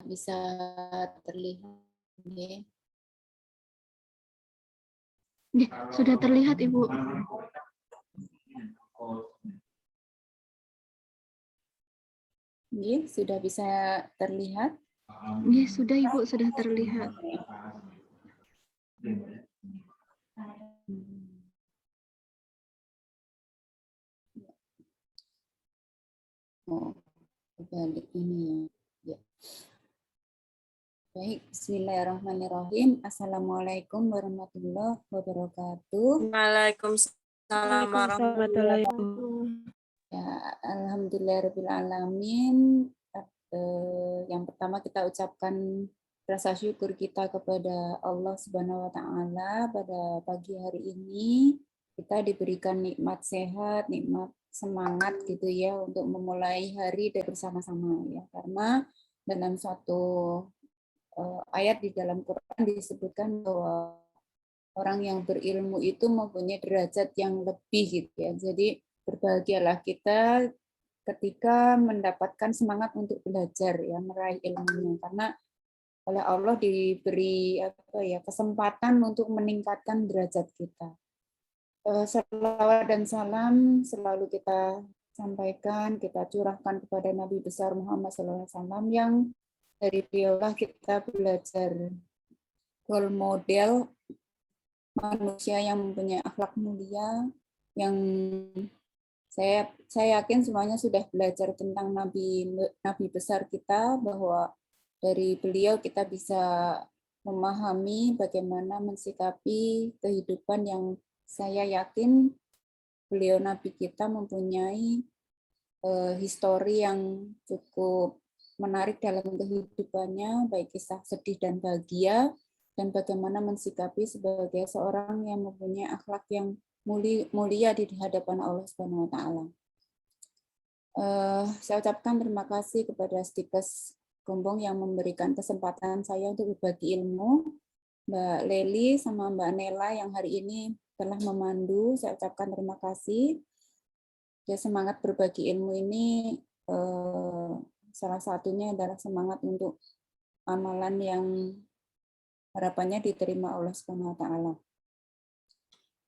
bisa terlihat ya. Sudah terlihat Ibu. Sudah bisa terlihat. Sudah Ibu, sudah terlihat. Balik ini ya. Baik, bismillahirrahmanirrahim. Assalamualaikum warahmatullahi wabarakatuh. Waalaikumsalam warahmatullahi wabarakatuh. Ya, alhamdulillahirrahmanirrahim. Yang pertama kita ucapkan rasa syukur kita kepada Allah Subhanahu wa taala pada pagi hari ini kita diberikan nikmat sehat, nikmat semangat gitu ya untuk memulai hari bersama-sama ya. Karena dalam suatu ayat di dalam Quran disebutkan bahwa orang yang berilmu itu mempunyai derajat yang lebih gitu ya. Jadi berbahagialah kita ketika mendapatkan semangat untuk belajar ya, meraih ilmunya, karena oleh Allah diberi kesempatan untuk meningkatkan derajat kita. Selawat dan salam selalu kita sampaikan, kita curahkan kepada Nabi besar Muhammad SAW yang dari beliaulah kita belajar role model manusia yang mempunyai akhlak mulia, yang saya yakin semuanya sudah belajar tentang nabi besar kita, bahwa dari beliau kita bisa memahami bagaimana mensikapi kehidupan yang saya yakin beliau nabi kita mempunyai histori yang cukup menarik dalam kehidupannya, baik kisah sedih dan bahagia, dan bagaimana mensikapi sebagai seorang yang mempunyai akhlak yang mulia di hadapan Allah Subhanahu wa taala. Saya ucapkan terima kasih kepada Stikes Gombong yang memberikan kesempatan saya untuk berbagi ilmu, Mbak Leli sama Mbak Nela yang hari ini telah memandu. Saya ucapkan terima kasih. Ya, semangat berbagi ilmu ini salah satunya adalah semangat untuk amalan yang harapannya diterima Allah Subhanahu wa taala.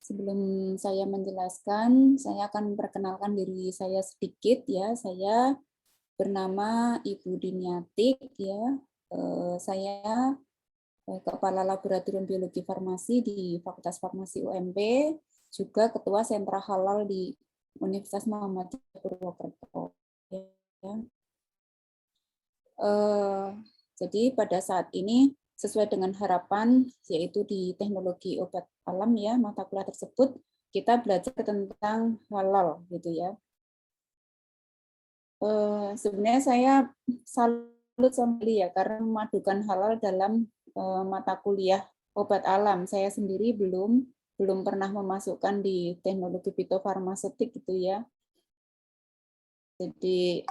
Sebelum saya menjelaskan, saya akan memperkenalkan diri saya sedikit ya. Saya bernama Ibu Diniatik ya. Saya Kepala Laboratorium Biologi Farmasi di Fakultas Farmasi UMP, juga Ketua Sentra Halal di Universitas Muhammadiyah Purwokerto. Ya. Jadi pada saat ini sesuai dengan harapan, yaitu di teknologi obat alam ya, mata kuliah tersebut kita belajar tentang halal gitu ya. Sebenarnya saya salut sama dia karena memadukan halal dalam mata kuliah obat alam. Saya sendiri belum pernah memasukkan di teknologi fitofarmaseutik gitu ya. Jadi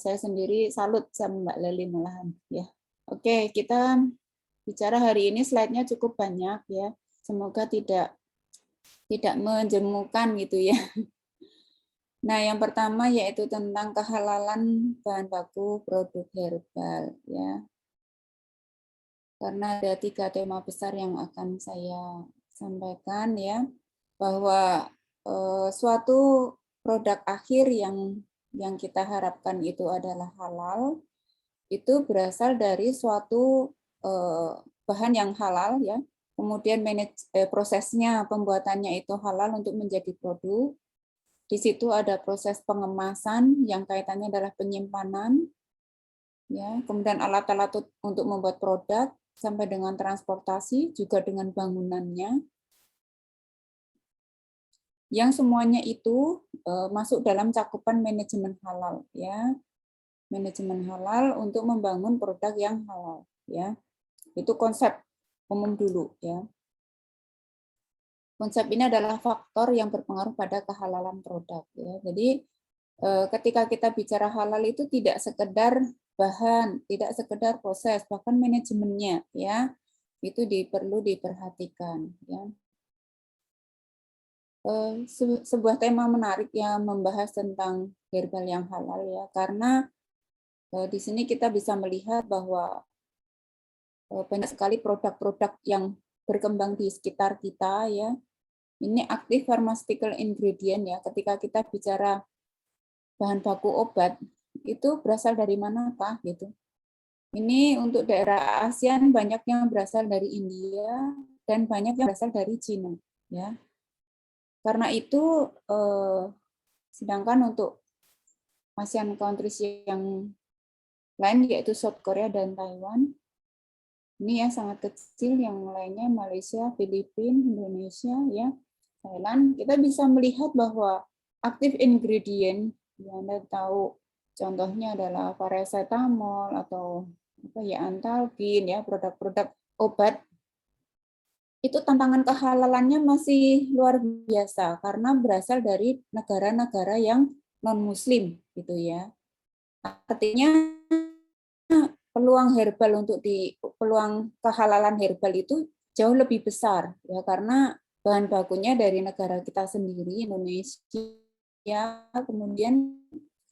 saya sendiri salut sama Mbak Leli malahan ya. Oke, kita bicara hari ini slide-nya cukup banyak ya. Semoga tidak menjemukan gitu ya. Nah, yang pertama yaitu tentang kehalalan bahan baku produk herbal ya. Karena ada 3 tema besar yang akan saya sampaikan ya, bahwa suatu produk akhir yang kita harapkan itu adalah halal, itu berasal dari suatu bahan yang halal ya, kemudian prosesnya pembuatannya itu halal untuk menjadi produk. Di situ ada proses pengemasan yang kaitannya adalah penyimpanan, ya, kemudian alat-alat untuk membuat produk sampai dengan transportasi juga dengan bangunannya. Yang semuanya itu masuk dalam cakupan manajemen halal, ya, manajemen halal untuk membangun produk yang halal, ya. Itu konsep umum dulu, ya. Konsep ini adalah faktor yang berpengaruh pada kehalalan produk, ya. Jadi ketika kita bicara halal itu tidak sekedar bahan, tidak sekedar proses, bahkan manajemennya, ya, itu perlu diperhatikan, ya. Sebuah tema menarik yang membahas tentang herbal yang halal, ya, karena Di sini kita bisa melihat bahwa banyak sekali produk-produk yang berkembang di sekitar kita ya. Ini active pharmaceutical ingredient ya. Ketika kita bicara bahan baku obat, itu berasal dari manakah gitu. Ini untuk daerah ASEAN banyak yang berasal dari India dan banyak yang berasal dari Cina ya. Karena itu sedangkan untuk ASEAN countries yang lain yaitu South Korea dan Taiwan, ini ya sangat kecil, yang lainnya Malaysia, Filipina, Indonesia, ya, Thailand. Kita bisa melihat bahwa active ingredient, yang Anda tahu contohnya adalah paracetamol atau apa ya, Antalgin, ya, produk-produk obat. Itu tantangan kehalalannya masih luar biasa karena berasal dari negara-negara yang non-Muslim, gitu ya. Artinya peluang peluang kehalalan herbal itu jauh lebih besar ya, karena bahan bakunya dari negara kita sendiri, Indonesia, kemudian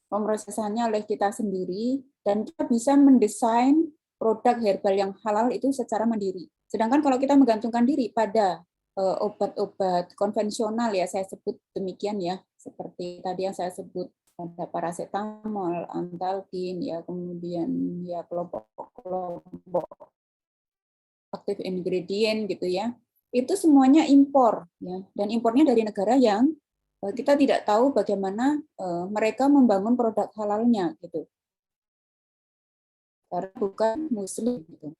pemrosesannya oleh kita sendiri, dan kita bisa mendesain produk herbal yang halal itu secara mandiri. Sedangkan kalau kita menggantungkan diri pada obat-obat konvensional, ya saya sebut demikian ya, seperti tadi yang saya sebut, ada paracetamol, Antalgin, ya, kemudian ya kelompok-kelompok aktif ingredient gitu ya. Itu semuanya impor ya, dan impornya dari negara yang kita tidak tahu bagaimana mereka membangun produk halalnya gitu. Karena bukan muslim gitu.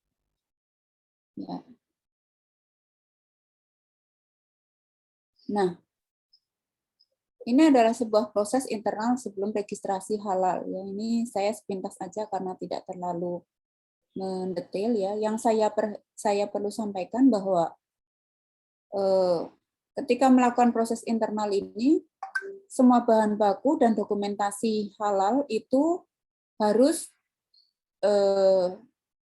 Ya. Nah, ini adalah sebuah proses internal sebelum registrasi halal. Ya, ini saya sepintas aja karena tidak terlalu mendetail ya. Yang saya perlu sampaikan bahwa ketika melakukan proses internal ini, semua bahan baku dan dokumentasi halal itu harus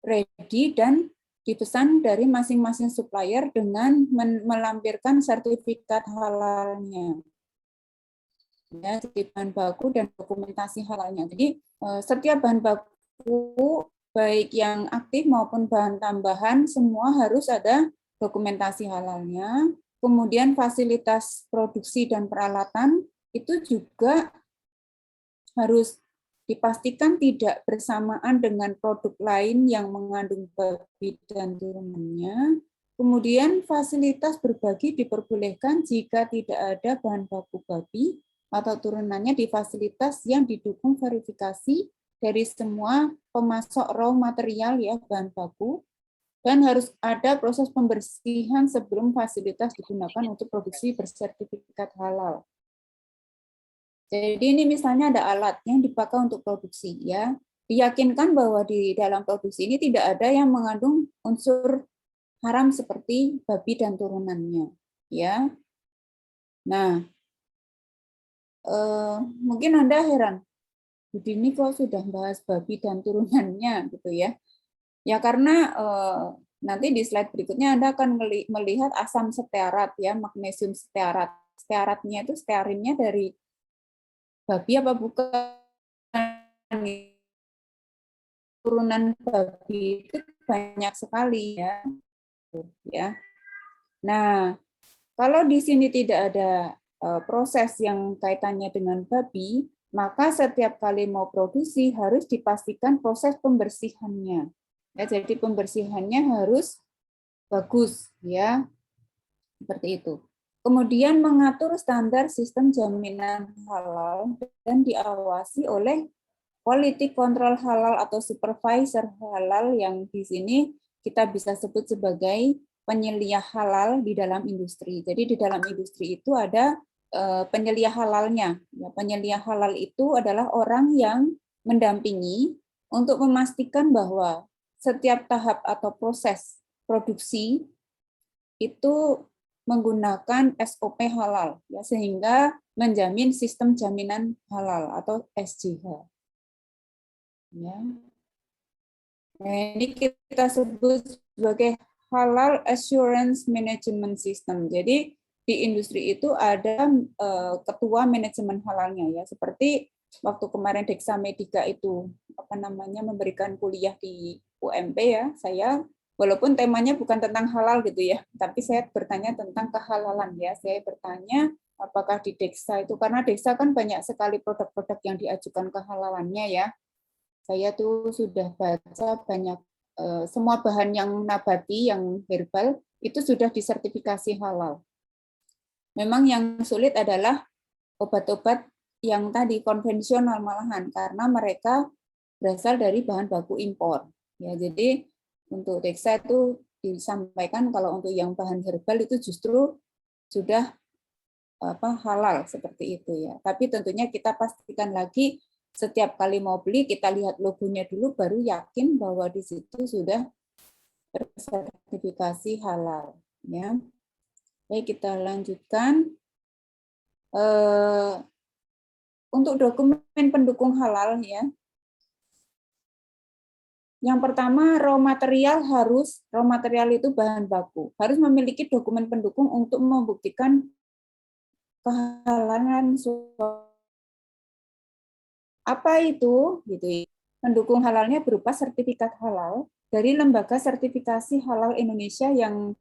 ready dan dipesan dari masing-masing supplier dengan melampirkan sertifikat halalnya. Ya, jadi bahan baku dan dokumentasi halalnya. Jadi setiap bahan baku baik yang aktif maupun bahan tambahan semua harus ada dokumentasi halalnya. Kemudian fasilitas produksi dan peralatan itu juga harus dipastikan tidak bersamaan dengan produk lain yang mengandung babi dan turunannya. Kemudian fasilitas berbagi diperbolehkan jika tidak ada bahan baku babi atau turunannya di fasilitas yang didukung verifikasi dari semua pemasok raw material ya, bahan baku, dan harus ada proses pembersihan sebelum fasilitas digunakan untuk produksi bersertifikat halal. Jadi ini misalnya ada alat yang dipakai untuk produksi ya. Diyakinkan bahwa di dalam produksi ini tidak ada yang mengandung unsur haram seperti babi dan turunannya ya. Nah, mungkin Anda heran, Budi ini kok sudah bahas babi dan turunannya gitu ya. Ya karena nanti di slide berikutnya Anda akan melihat asam stearat ya, magnesium stearat. Stearatnya itu stearinnya dari babi apa bukan? Turunan babi itu banyak sekali ya. Nah, kalau di sini tidak ada proses yang kaitannya dengan babi, maka setiap kali mau produksi harus dipastikan proses pembersihannya. Ya, jadi pembersihannya harus bagus ya. Seperti itu. Kemudian mengatur standar sistem jaminan halal dan diawasi oleh quality control halal atau supervisor halal, yang di sini kita bisa sebut sebagai penyelia halal di dalam industri. Jadi di dalam industri itu ada penyelia halalnya. Ya, penyelia halal itu adalah orang yang mendampingi untuk memastikan bahwa setiap tahap atau proses produksi itu menggunakan SOP halal, ya, sehingga menjamin sistem jaminan halal atau SJH. Ya. Nah, ini kita sebut sebagai halal assurance management system. Jadi di industri itu ada ketua manajemen halalnya ya, seperti waktu kemarin Deksa Medika itu memberikan kuliah di UMP ya, saya walaupun temanya bukan tentang halal gitu ya, tapi saya bertanya tentang kehalalan ya. Saya bertanya apakah di Deksa itu, karena Deksa kan banyak sekali produk-produk yang diajukan kehalalannya ya. Saya tuh sudah baca banyak, semua bahan yang nabati, yang herbal itu sudah disertifikasi halal. Memang yang sulit adalah obat-obat yang tadi konvensional malahan, karena mereka berasal dari bahan baku impor. Ya, jadi untuk Deksa itu disampaikan kalau untuk yang bahan herbal itu justru sudah halal seperti itu ya. Tapi tentunya kita pastikan lagi setiap kali mau beli kita lihat logonya dulu baru yakin bahwa di situ sudah bersertifikasi halal ya. Baik, kita lanjutkan. Untuk dokumen pendukung halal ya. Yang pertama, raw material itu bahan baku, harus memiliki dokumen pendukung untuk membuktikan kehalalan. Apa itu? Gitu ya. Pendukung halalnya berupa sertifikat halal dari Lembaga Sertifikasi Halal Indonesia yang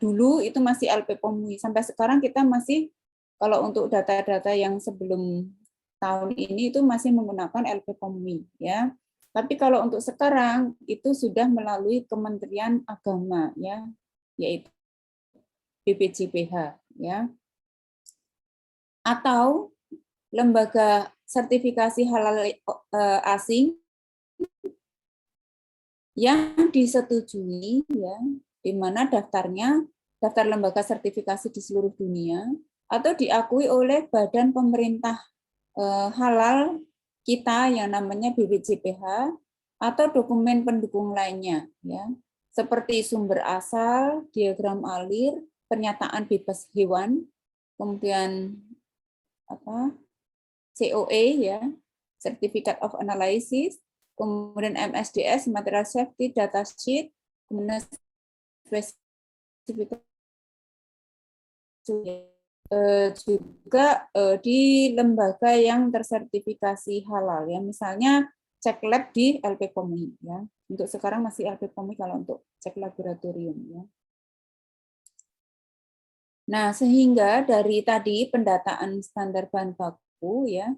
dulu itu masih LPPOM MUI. Sampai sekarang kita masih, kalau untuk data-data yang sebelum tahun ini itu masih menggunakan LPPOM MUI ya. Tapi kalau untuk sekarang itu sudah melalui Kementerian Agama ya, yaitu BPJPH ya. Atau lembaga sertifikasi halal asing yang disetujui ya, di mana daftar lembaga sertifikasi di seluruh dunia atau diakui oleh badan pemerintah halal kita yang namanya BPJPH atau dokumen pendukung lainnya ya, seperti sumber asal, diagram alir, pernyataan bebas hewan, kemudian COA ya, Certificate of Analysis, kemudian MSDS, Material Safety Data Sheet, kemudian spesifikasi juga di lembaga yang tersertifikasi halal ya, misalnya cek lab di LPPOM ya. Untuk sekarang masih LPPOM kalau untuk cek laboratorium ya. Nah, sehingga dari tadi pendataan standar bahan baku ya,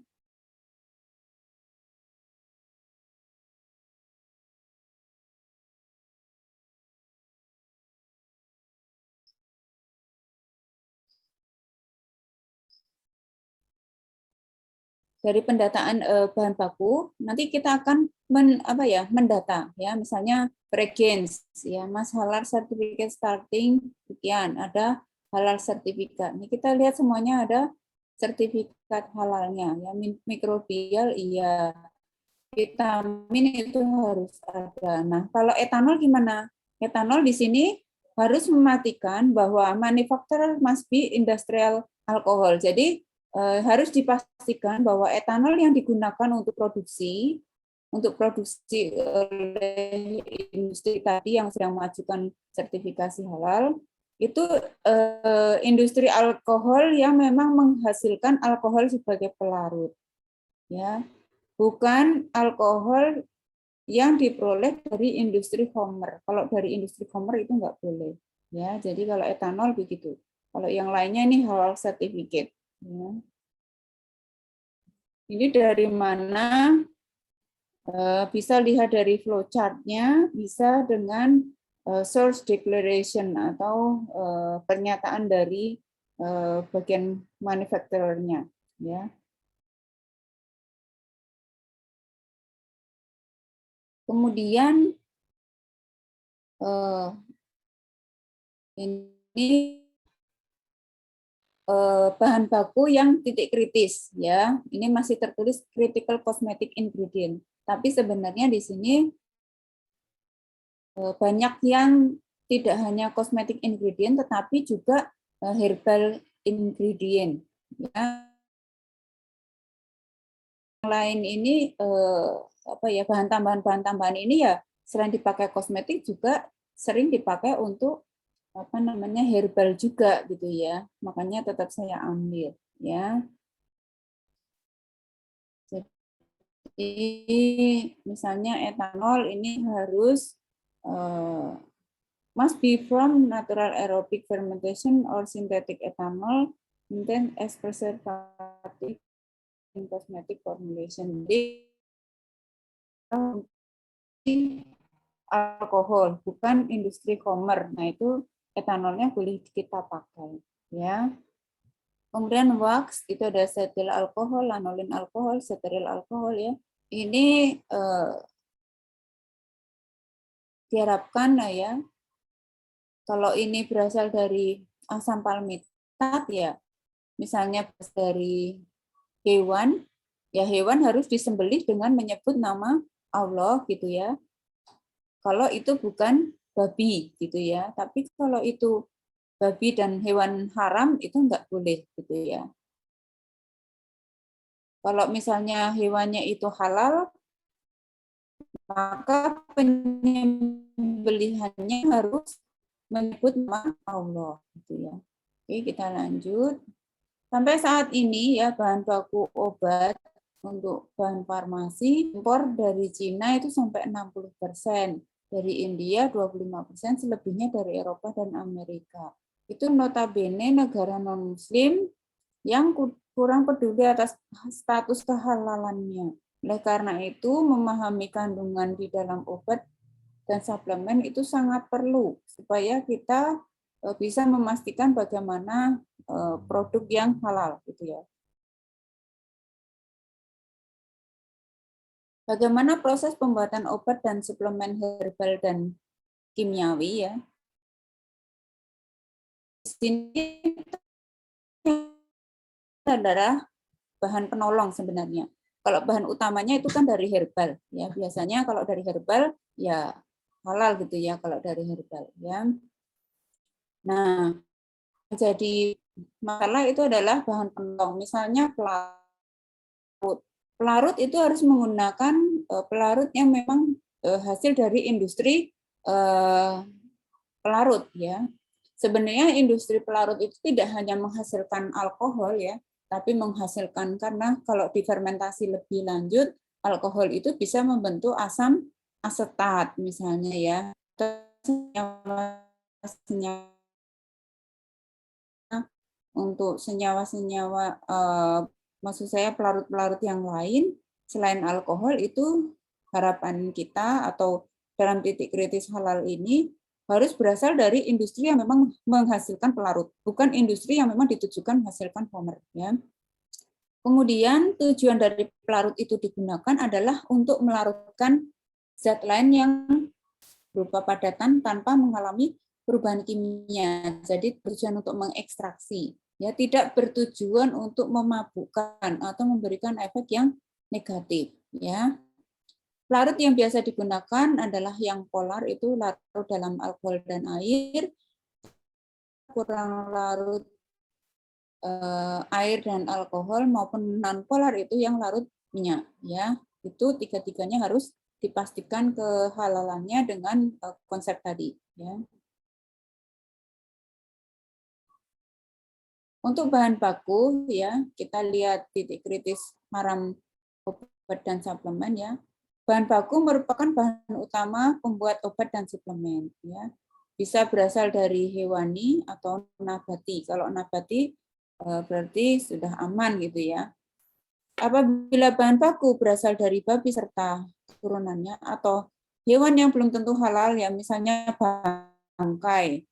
dari pendataan bahan baku, nanti kita akan mendata ya, misalnya regens ya, Mas halal certificate starting sekian, ada halal sertifikat. Ini kita lihat semuanya ada sertifikat halalnya ya, mikrobial iya, vitamin itu harus ada. Nah, kalau etanol gimana? Etanol di sini harus mematikan bahwa manufacturer must be industrial alcohol. Jadi harus dipastikan bahwa etanol yang digunakan untuk produksi oleh industri tadi yang sedang mengajukan sertifikasi halal itu industri alkohol yang memang menghasilkan alkohol sebagai pelarut, ya, bukan alkohol yang diperoleh dari industri homer. Kalau dari industri homer itu nggak boleh, ya. Jadi kalau etanol begitu. Kalau yang lainnya ini halal certificate. Ya. Ini dari mana? Bisa lihat dari flowchart-nya, bisa dengan source declaration atau pernyataan dari bagian manufacturer-nya. Ya. Kemudian ini bahan baku yang titik kritis ya. Ini masih tertulis critical cosmetic ingredient. Tapi sebenarnya di sini banyak yang tidak hanya cosmetic ingredient tetapi juga herbal ingredient. Ya. Yang lain ini bahan tambahan ini ya selain dipakai kosmetik juga sering dipakai untuk herbal juga gitu ya, makanya tetap saya ambil ya. Ini misalnya etanol ini harus must be from natural aerobic fermentation or synthetic ethanol intended as preservative in cosmetic formulation. Jadi alkohol, bukan industri komer. Nah, itu etanolnya boleh kita pakai, ya. Kemudian wax itu ada setil alkohol, lanolin alkohol, steril alkohol, ya. Ini diharapkan ya, kalau ini berasal dari asam palmitat ya, misalnya dari hewan, ya hewan harus disembelih dengan menyebut nama Allah gitu ya. Kalau itu bukan babi gitu ya, tapi kalau itu babi dan hewan haram itu enggak boleh gitu ya. Kalau misalnya hewannya itu halal, maka penyembelihannya harus menyebut nama Allah gitu ya. Oke, kita lanjut. Sampai saat ini ya bahan baku obat untuk bahan farmasi impor dari Cina itu sampai 60%, dari India 25%, selebihnya dari Eropa dan Amerika. Itu notabene negara non-muslim yang kurang peduli atas status kehalalannya. Oleh karena itu, memahami kandungan di dalam obat dan suplemen itu sangat perlu supaya kita bisa memastikan bagaimana produk yang halal gitu ya. Bagaimana proses pembuatan obat dan suplemen herbal dan kimiawi ya. Di sini adalah bahan penolong sebenarnya. Kalau bahan utamanya itu kan dari herbal ya. Biasanya kalau dari herbal ya halal gitu ya kalau dari herbal ya. Nah, jadi masalah itu adalah bahan penolong. Misalnya pelarut. Pelarut itu harus menggunakan pelarut yang memang hasil dari industri pelarut ya. Sebenarnya industri pelarut itu tidak hanya menghasilkan alkohol ya, tapi menghasilkan karena kalau difermentasi lebih lanjut, alkohol itu bisa membentuk asam asetat misalnya ya. Untuk senyawa-senyawa, maksud saya pelarut-pelarut yang lain selain alkohol itu harapan kita atau dalam titik kritis halal ini harus berasal dari industri yang memang menghasilkan pelarut, bukan industri yang memang ditujukan menghasilkan homer. Ya. Kemudian tujuan dari pelarut itu digunakan adalah untuk melarutkan zat lain yang berupa padatan tanpa mengalami perubahan kimia. Jadi tujuan untuk mengekstraksi, ya tidak bertujuan untuk memabukkan atau memberikan efek yang negatif. Ya. Pelarut yang biasa digunakan adalah yang polar, itu larut dalam alkohol dan air, kurang larut air dan alkohol, maupun non polar itu yang larut minyak. Ya, itu tiga-tiganya harus dipastikan kehalalannya dengan konsep tadi. Ya. Untuk bahan baku, ya kita lihat titik kritis haram obat dan suplemen ya. Bahan baku merupakan bahan utama pembuat obat dan suplemen. Ya. Bisa berasal dari hewani atau nabati. Kalau nabati berarti sudah aman gitu ya. Apabila bahan baku berasal dari babi serta turunannya atau hewan yang belum tentu halal ya, misalnya bangkai.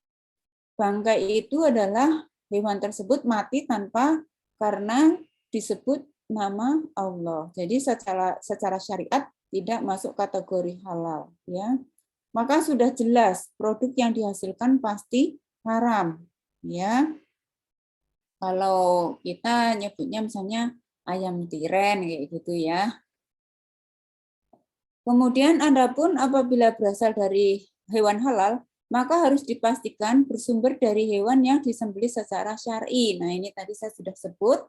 Bangkai itu adalah hewan tersebut mati tanpa karena disebut nama Allah. Jadi secara syariat tidak masuk kategori halal ya. Maka sudah jelas produk yang dihasilkan pasti haram ya. Kalau kita nyebutnya misalnya ayam tiren kayak gitu ya. Kemudian adapun apabila berasal dari hewan halal, maka harus dipastikan bersumber dari hewan yang disembelih secara syar'i. Nah, ini tadi saya sudah sebut,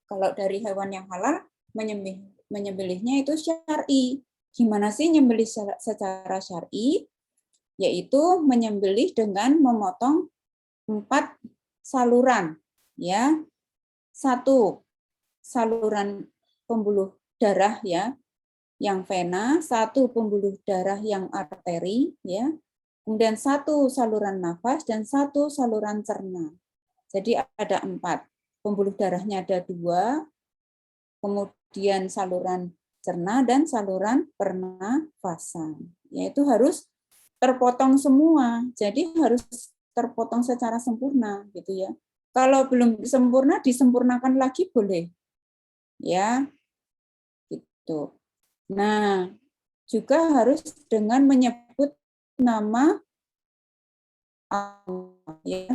kalau dari hewan yang halal, menyembelihnya itu syar'i. Gimana sih nyembelih secara syar'i? Yaitu menyembelih dengan memotong 4 saluran. Ya, 1 saluran pembuluh darah ya, yang vena, 1 pembuluh darah yang arteri, ya, kemudian 1 saluran nafas dan 1 saluran cerna. Jadi ada 4. Pembuluh darahnya ada 2, kemudian saluran cerna dan saluran pernafasan. Yaitu harus terpotong semua, jadi harus terpotong secara sempurna, gitu ya. Kalau belum sempurna, disempurnakan lagi boleh, ya, gitu. Nah, juga harus dengan menyebut nama Allah, ya,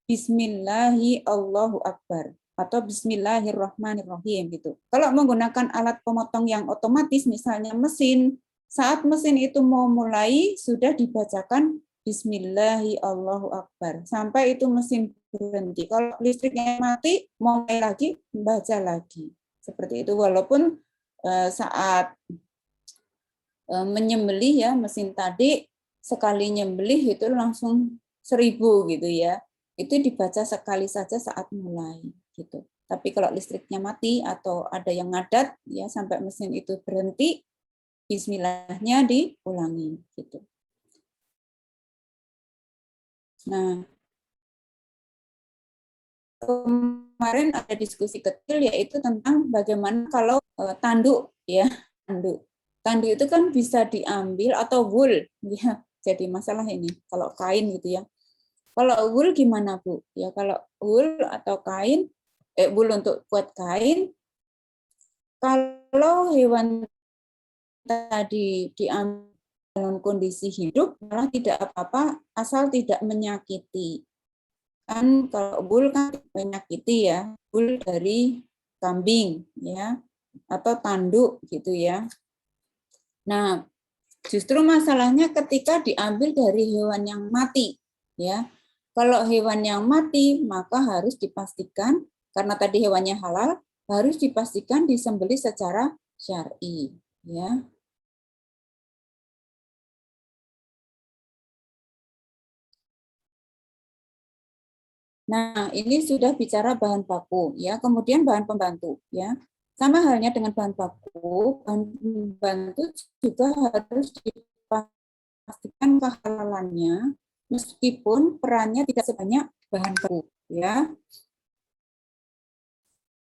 Bismillahi Allahu Akbar atau Bismillahirrahmanirrahim gitu. Kalau menggunakan alat pemotong yang otomatis, misalnya mesin, saat mesin itu mau mulai sudah dibacakan Bismillahi Allahu Akbar sampai itu mesin berhenti. Kalau listriknya mati, mau mulai lagi, baca lagi. Seperti itu, walaupun saat menyembelih ya mesin tadi sekali nyembelih itu langsung 1000 gitu ya. Itu dibaca sekali saja saat mulai gitu. Tapi kalau listriknya mati atau ada yang ngadat ya sampai mesin itu berhenti, bismillahnya diulangi gitu. Nah, kemarin ada diskusi kecil yaitu tentang bagaimana kalau tanduk ya, tanduk. Tanduk itu kan bisa diambil atau wool ya. Jadi masalah ini kalau kain gitu ya. Kalau wool gimana, Bu? Ya kalau wool atau kain wool untuk buat kain, kalau hewan tadi diambil dalam kondisi hidup malah tidak apa-apa asal tidak menyakiti. Kan kalau wool kan menyakiti ya, wool dari kambing ya atau tanduk gitu ya. Nah, justru masalahnya ketika diambil dari hewan yang mati ya. Kalau hewan yang mati maka harus dipastikan karena tadi hewannya halal harus dipastikan disembelih secara syar'i ya. Nah, ini sudah bicara bahan baku ya. Kemudian bahan pembantu ya. Sama halnya dengan bahan baku, bahan pembantu juga harus dipastikan kehalalannya meskipun perannya tidak sebanyak bahan baku ya.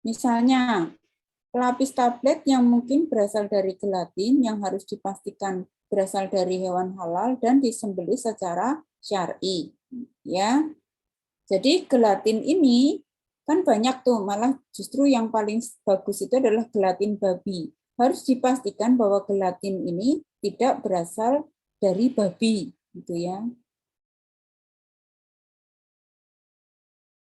Misalnya pelapis tablet yang mungkin berasal dari gelatin yang harus dipastikan berasal dari hewan halal dan disembelih secara syar'i ya. Jadi gelatin ini kan banyak tuh, malah justru yang paling bagus itu adalah gelatin babi. Harus dipastikan bahwa gelatin ini tidak berasal dari babi gitu ya.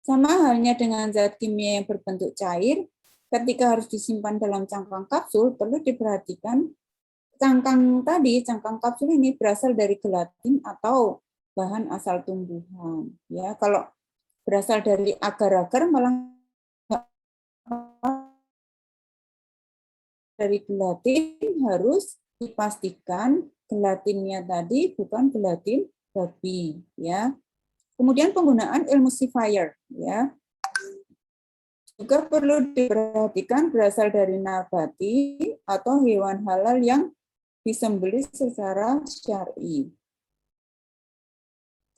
Sama halnya dengan zat kimia yang berbentuk cair, ketika harus disimpan dalam cangkang kapsul, perlu diperhatikan cangkang kapsul ini berasal dari gelatin atau bahan asal tumbuhan. Ya, kalau berasal dari agar-agar malah dari gelatin harus dipastikan gelatinnya tadi bukan gelatin babi. Ya. Kemudian penggunaan emulsifier. Ya. Juga perlu diperhatikan berasal dari nabati atau hewan halal yang disembelih secara syar'i.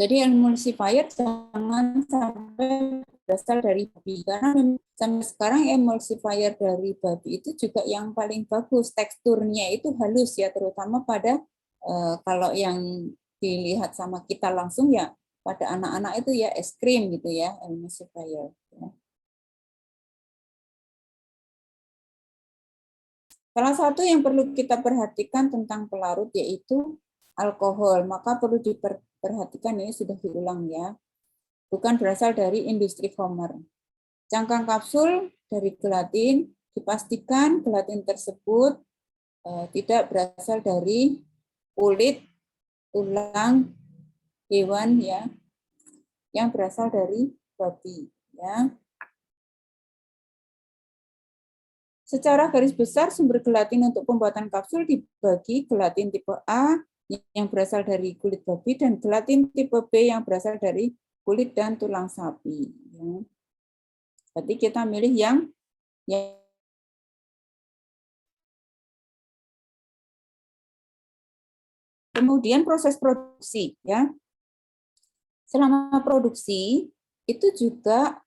Jadi emulsifier jangan sampai berasal dari babi, karena sampai sekarang emulsifier dari babi itu juga yang paling bagus, teksturnya itu halus ya, terutama pada kalau yang dilihat sama kita langsung ya pada anak-anak itu ya es krim gitu ya emulsifier. Ya. Salah satu yang perlu kita perhatikan tentang pelarut yaitu alkohol, maka perlu diperhatikan ini sudah diulang ya. Bukan berasal dari industri Homer. Cangkang kapsul dari gelatin, dipastikan gelatin tersebut tidak berasal dari kulit, tulang hewan ya, yang berasal dari babi. Ya. Secara garis besar, sumber gelatin untuk pembuatan kapsul dibagi gelatin tipe A yang berasal dari kulit babi dan gelatin tipe B yang berasal dari kulit dan tulang sapi. Berarti kita milih yang Kemudian proses produksi, ya. Selama produksi itu juga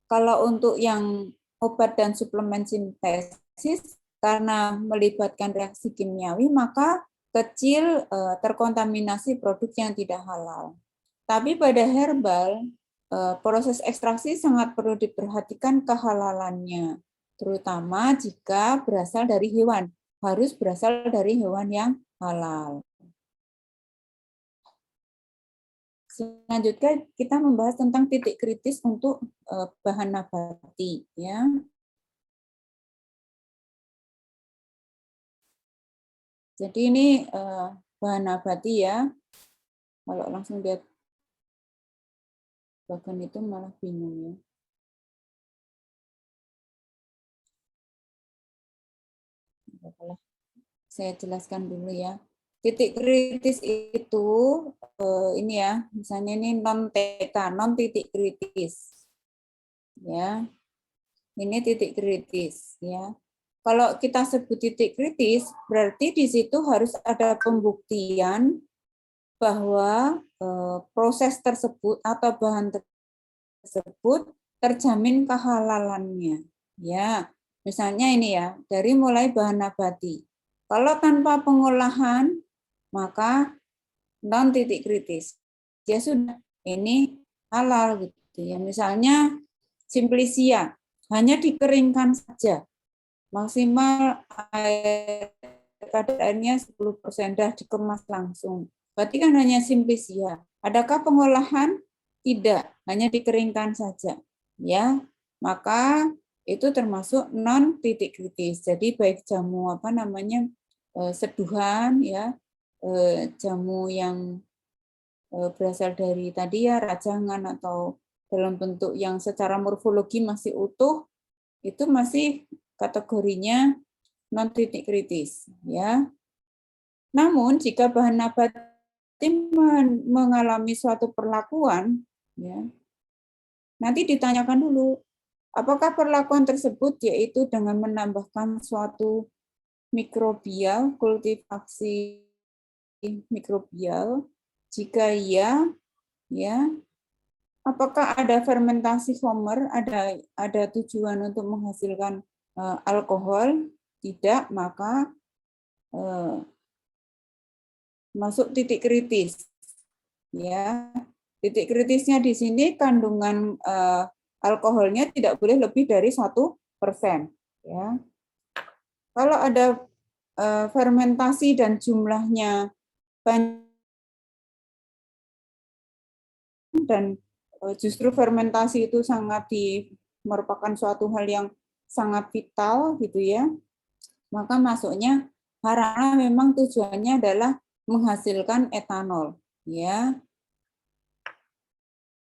kalau untuk yang obat dan suplemen sintesis karena melibatkan reaksi kimiawi maka kecil terkontaminasi produk yang tidak halal. Tapi pada herbal proses ekstraksi sangat perlu diperhatikan kehalalannya, terutama jika berasal dari hewan. Harus berasal dari hewan yang halal. Selanjutnya kita membahas tentang titik kritis untuk bahan nabati, ya. Jadi ini bahan nabati ya. Kalau langsung lihat bagian itu malah bingung ya. Saya jelaskan dulu ya. Titik kritis itu ini ya, misalnya ini non TK, non titik kritis. Ya. Ini titik kritis ya. Kalau kita sebut titik kritis, berarti di situ harus ada pembuktian bahwa proses tersebut atau bahan tersebut terjamin kehalalannya. Ya, misalnya ini ya, dari mulai bahan nabati. Kalau tanpa pengolahan, maka non titik kritis. Ya sudah, ini halal gitu ya. Misalnya simplicia, hanya dikeringkan saja. Maksimal air kadarnya 10% dah dikemas langsung. Berarti kan hanya simplicia. Adakah pengolahan? Tidak, hanya dikeringkan saja. Ya, maka itu termasuk non titik kritis. Jadi baik jamu seduhan ya, jamu yang berasal dari tadi ya rajangan atau dalam bentuk yang secara morfologi masih utuh, itu masih kategorinya non titik kritis ya. Namun jika bahan nabati mengalami suatu perlakuan ya, nanti ditanyakan dulu apakah perlakuan tersebut yaitu dengan menambahkan suatu mikrobial, kultivasi mikrobial. Jika iya, ya, apakah ada fermentasi Homer, ada tujuan untuk menghasilkan alkohol? Tidak, maka masuk titik kritis. Ya, titik kritisnya di sini kandungan alkoholnya tidak boleh lebih dari 1%. Ya. Kalau ada fermentasi dan jumlahnya banyak dan justru fermentasi itu merupakan suatu hal yang sangat vital gitu ya, maka masuknya karena memang tujuannya adalah menghasilkan etanol ya.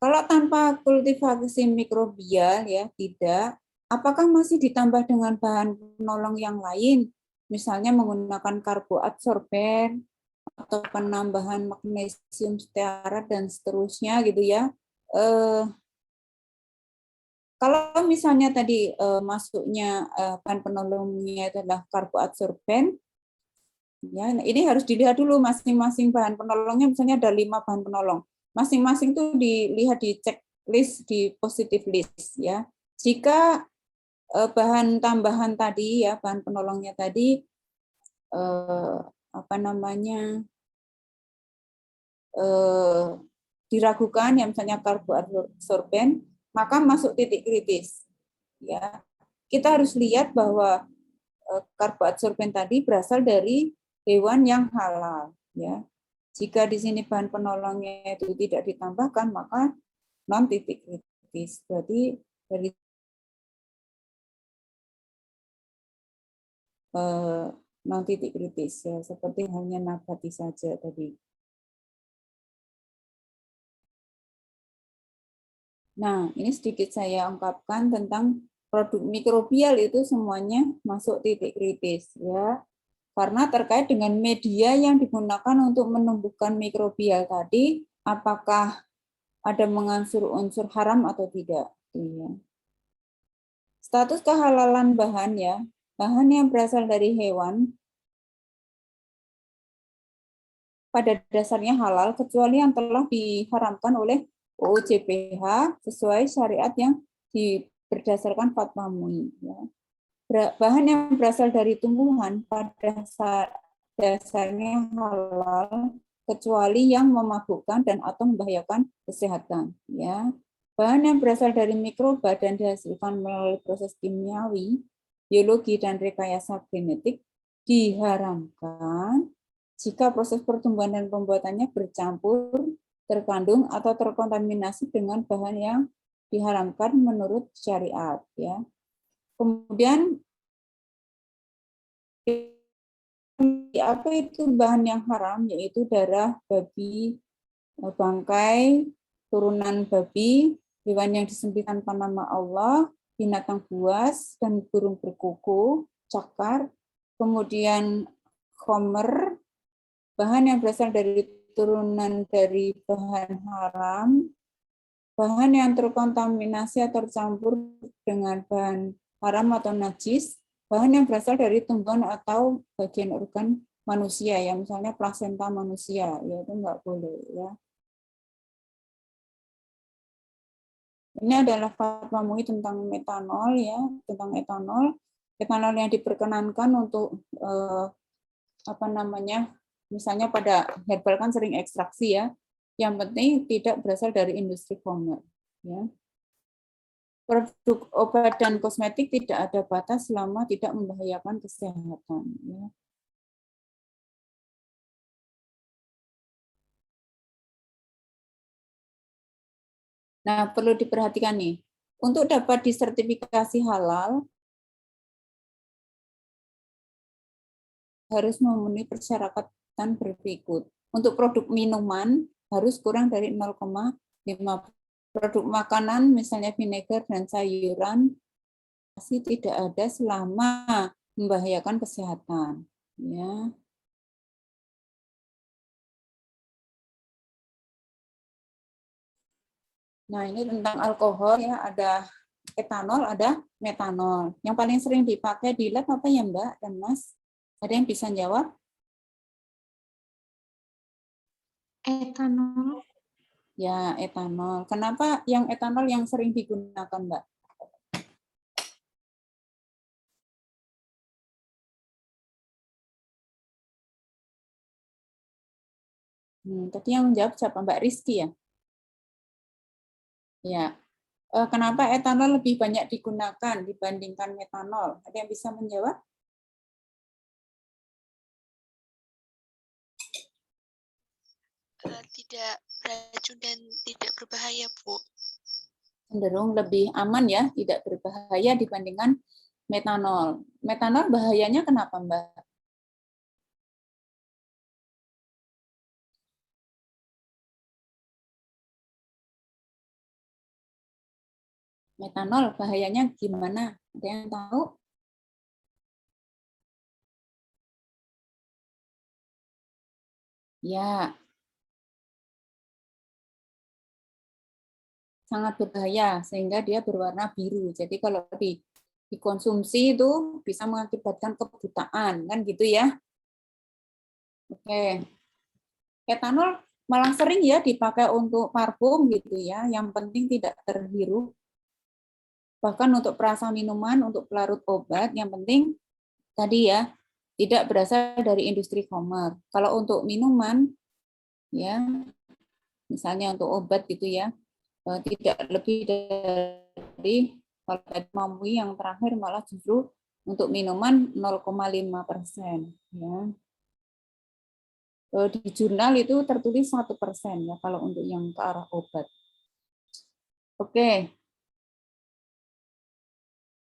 Kalau tanpa kultivasi mikrobial ya tidak, apakah masih ditambah dengan bahan penolong yang lain, misalnya menggunakan karboadsorben atau penambahan magnesium stearat dan seterusnya gitu ya. Kalau misalnya tadi masuknya bahan penolongnya adalah karboadsorben, ya, ini harus dilihat dulu masing-masing bahan penolongnya, misalnya ada 5 bahan penolong. Masing-masing itu dilihat di checklist, di positive list ya. Jika bahan tambahan tadi ya, bahan penolongnya tadi diragukan ya, misalnya karboadsorben, maka masuk titik kritis. Ya, kita harus lihat bahwa karboadsorben tadi berasal dari hewan yang halal. Ya, jika di sini bahan penolongnya itu tidak ditambahkan, maka non titik kritis. Berarti dari non titik kritis ya, seperti hanya nabati saja tadi. Nah, ini sedikit saya ungkapkan tentang produk mikrobial itu semuanya masuk titik kritis ya. Karena terkait dengan media yang digunakan untuk menumbuhkan mikrobial tadi, apakah ada mengandung unsur haram atau tidak. Ya. Status kehalalan bahan ya, bahan yang berasal dari hewan pada dasarnya halal kecuali yang telah diharamkan oleh UU JPH sesuai syariat yang berdasarkan fatwa MUI. Ya. Bahan yang berasal dari tumbuhan pada dasarnya halal kecuali yang memabukkan dan atau membahayakan kesehatan. Ya. Bahan yang berasal dari mikroba dan dihasilkan melalui proses kimiawi, biologi, dan rekayasa genetik diharamkan jika proses pertumbuhan dan pembuatannya bercampur, terkandung, atau terkontaminasi dengan bahan yang diharamkan menurut syariat. Ya. Kemudian, apa itu bahan yang haram? Yaitu darah babi, bangkai, turunan babi, hewan yang disembelih tanpa nama Allah, binatang buas, dan burung berkuku, cakar, kemudian khomer, bahan yang berasal dari turunan dari bahan haram, bahan yang terkontaminasi atau tercampur dengan bahan haram atau najis, bahan yang berasal dari tumbuhan atau bagian organ manusia, ya misalnya plasenta manusia, ya itu enggak boleh. Ya. Ini adalah fatwa MUI tentang metanol, ya tentang etanol. Etanol yang diperkenankan untuk misalnya pada herbal kan sering ekstraksi ya. Yang penting tidak berasal dari industri farmer. Ya. Produk obat dan kosmetik tidak ada batas selama tidak membahayakan kesehatan. Ya. Nah, perlu diperhatikan nih, untuk dapat disertifikasi halal harus memenuhi persyaratan berikut. Untuk produk minuman harus kurang dari 0,5. Produk makanan misalnya vinegar dan sayuran masih tidak ada selama membahayakan kesehatan. Ya. Nah, ini tentang alkohol ya, ada etanol, ada metanol. Yang paling sering dipakai di lab apa ya, Mbak dan Mas? Ada yang bisa jawab? Etanol. Ya, etanol. Kenapa yang etanol yang sering digunakan, Mbak? Tadi yang menjawab siapa? Mbak Rizky ya? Ya. Kenapa etanol lebih banyak digunakan dibandingkan metanol? Ada yang bisa menjawab? Tidak beracun dan tidak berbahaya, Bu. Cenderung lebih aman ya, tidak berbahaya dibandingkan metanol. Metanol bahayanya kenapa, Mbak? Metanol bahayanya gimana? Ada yang tahu? Ya, sangat berbahaya sehingga dia berwarna biru. Jadi kalau dikonsumsi itu bisa mengakibatkan kebutaan, kan gitu ya. Oke. Etanol malah sering ya dipakai untuk parfum gitu ya, yang penting tidak terhirup. Bahkan untuk perasa minuman, untuk pelarut obat, yang penting tadi ya tidak berasal dari industri farmer. Kalau untuk minuman ya, misalnya untuk obat gitu ya, tidak lebih dari kalau tadi MUI yang terakhir malah justru untuk minuman 0,5%. Ya. Di jurnal itu tertulis 1% ya kalau untuk yang ke arah obat. Oke.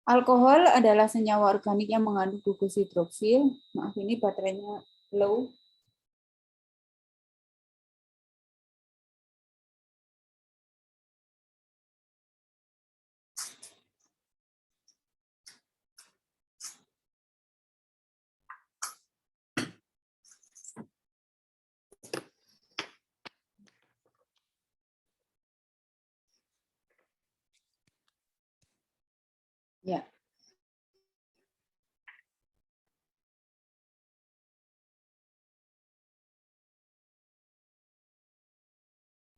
Alkohol adalah senyawa organik yang mengandung gugus hidroksil. Maaf ini baterainya low. Ya.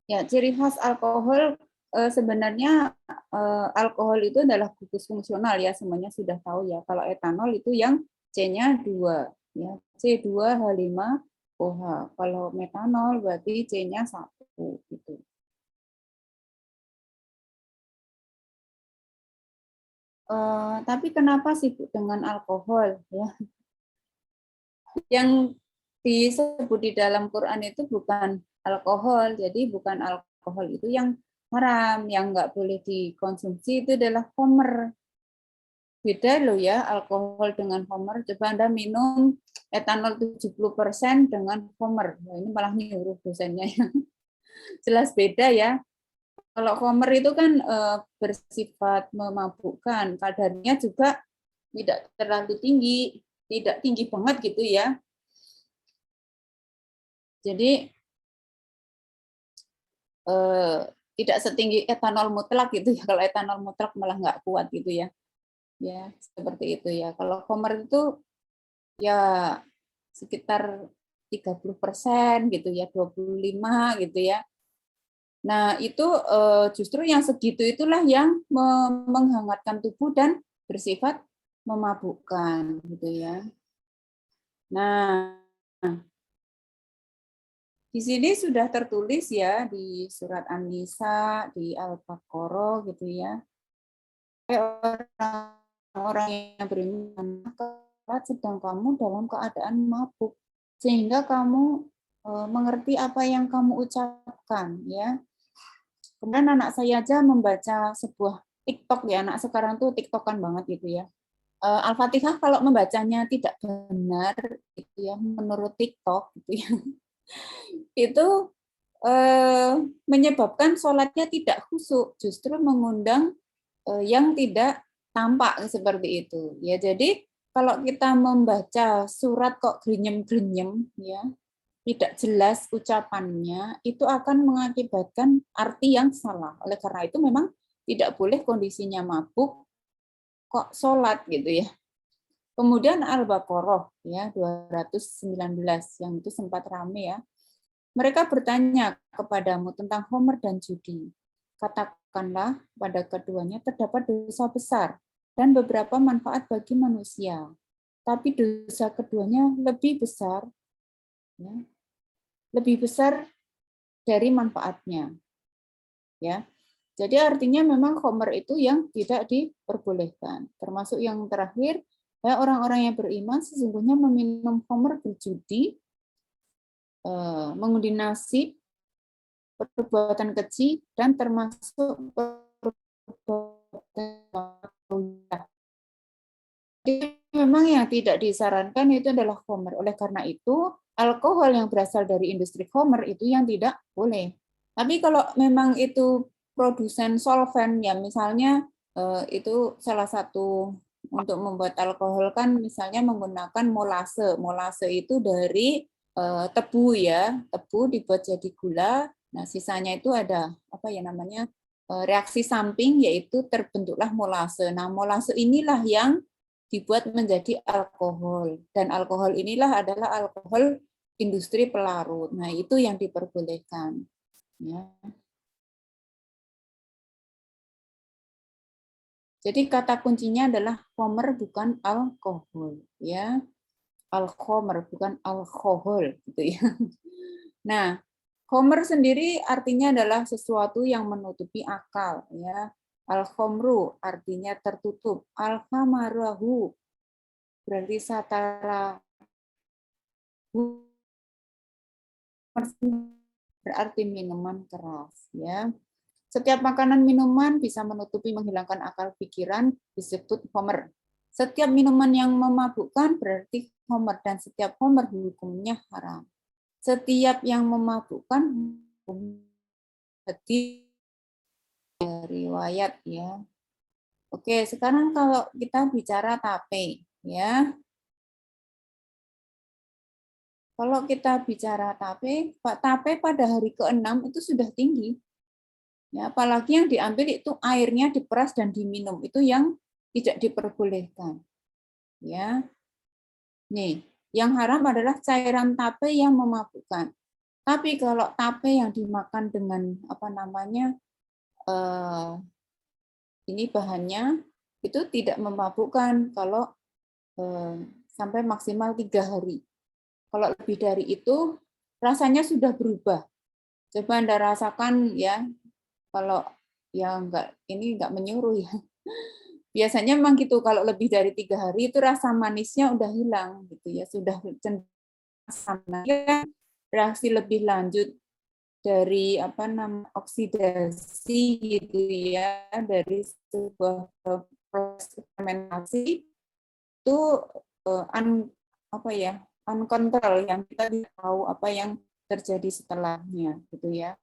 Ya, ciri khas alkohol sebenarnya alkohol itu adalah gugus fungsional ya, semuanya sudah tahu ya. Kalau etanol itu yang C-nya 2 ya, C2H5OH. Kalau metanol berarti C-nya 1 gitu. Tapi kenapa sibuk dengan alkohol ya? Yang disebut di dalam Quran itu bukan alkohol, jadi bukan alkohol itu yang haram, yang nggak boleh dikonsumsi itu adalah khamr. Beda loh ya, alkohol dengan khamr. Coba Anda minum etanol 70% dengan khamr. Nah, ini malah nyuruh dosennya ya. Jelas beda ya. Kalau khamr itu kan bersifat memabukkan, kadarnya juga tidak terlalu tinggi, tidak tinggi banget gitu ya. Jadi tidak setinggi etanol mutlak gitu ya. Kalau etanol mutlak malah nggak kuat gitu ya. Ya, seperti itu ya. Kalau khamr itu ya sekitar 30% gitu ya, 25 gitu ya. Nah, itu justru yang segitu itulah yang menghangatkan tubuh dan bersifat memabukkan gitu ya. Nah, di sini sudah tertulis ya di surat An-Nisa, di Al-Baqarah gitu ya. Orang yang beriman sedang kamu dalam keadaan mabuk sehingga kamu mengerti apa yang kamu ucapkan ya. Kemudian anak saya aja membaca sebuah TikTok ya, anak sekarang tuh TikTokan banget gitu ya. Al-Fatihah kalau membacanya tidak benar gitu ya menurut TikTok gitu ya. Itu menyebabkan sholatnya tidak khusyuk, justru mengundang yang tidak tampak seperti itu ya. Jadi kalau kita membaca surat kok grenyem-grenyem ya, tidak jelas ucapannya, itu akan mengakibatkan arti yang salah. Oleh karena itu memang tidak boleh kondisinya mabuk kok sholat gitu ya. Kemudian Al-Baqarah ya 219 yang itu sempat rame ya. Mereka bertanya kepadamu tentang khamr dan judi. Katakanlah pada keduanya terdapat dosa besar dan beberapa manfaat bagi manusia. Tapi dosa keduanya lebih besar, ya, lebih besar dari manfaatnya. Ya, jadi artinya memang khamr itu yang tidak diperbolehkan. Termasuk yang terakhir, ya, orang-orang yang beriman sesungguhnya meminum khamr berjudi, mengundi nasib, perbuatan keji, dan termasuk perbuatan. Jadi memang yang tidak disarankan itu adalah khamr. Oleh karena itu, alkohol yang berasal dari industri khamr itu yang tidak boleh. Tapi kalau memang itu produsen solvent, ya misalnya itu salah satu untuk membuat alkohol kan misalnya menggunakan molase. Molase itu dari tebu ya, tebu dibuat jadi gula. Nah, sisanya itu ada apa ya namanya reaksi samping yaitu terbentuklah molase. Nah, molase inilah yang dibuat menjadi alkohol dan alkohol inilah adalah alkohol industri pelarut. Nah, itu yang diperbolehkan. Ya. Jadi kata kuncinya adalah khamr bukan alkohol, ya. Al-khamr bukan alkohol gitu ya. Nah, khamr sendiri artinya adalah sesuatu yang menutupi akal ya. Al-khamru artinya tertutup. Al-khamarahu berarti satara, berarti minuman keras ya. Setiap makanan minuman bisa menutupi menghilangkan akal pikiran disebut khamr. Setiap minuman yang memabukkan berarti khamr dan setiap khamr hukumnya haram. Setiap yang memabukkan berarti riwayat ya. Oke, sekarang kalau kita bicara tape ya. Kalau kita bicara tape pada hari ke-6 itu sudah tinggi. Ya, apalagi yang diambil itu airnya diperas dan diminum, itu yang tidak diperbolehkan. Ya. Nih, yang haram adalah cairan tape yang memabukkan. Tapi kalau tape yang dimakan dengan ini bahannya itu tidak memabukkan kalau sampai maksimal 3 hari. Kalau lebih dari itu rasanya sudah berubah. Coba Anda rasakan ya, kalau ya enggak menyuruh ya. Biasanya memang gitu, kalau lebih dari 3 hari itu rasa manisnya udah hilang gitu ya, sudah cenderung sama. Reaksi lebih lanjut dari oksidasi gitu ya, dari sebuah proses fermentasi itu uncontrol, yang kita tidak tahu apa yang terjadi setelahnya gitu ya.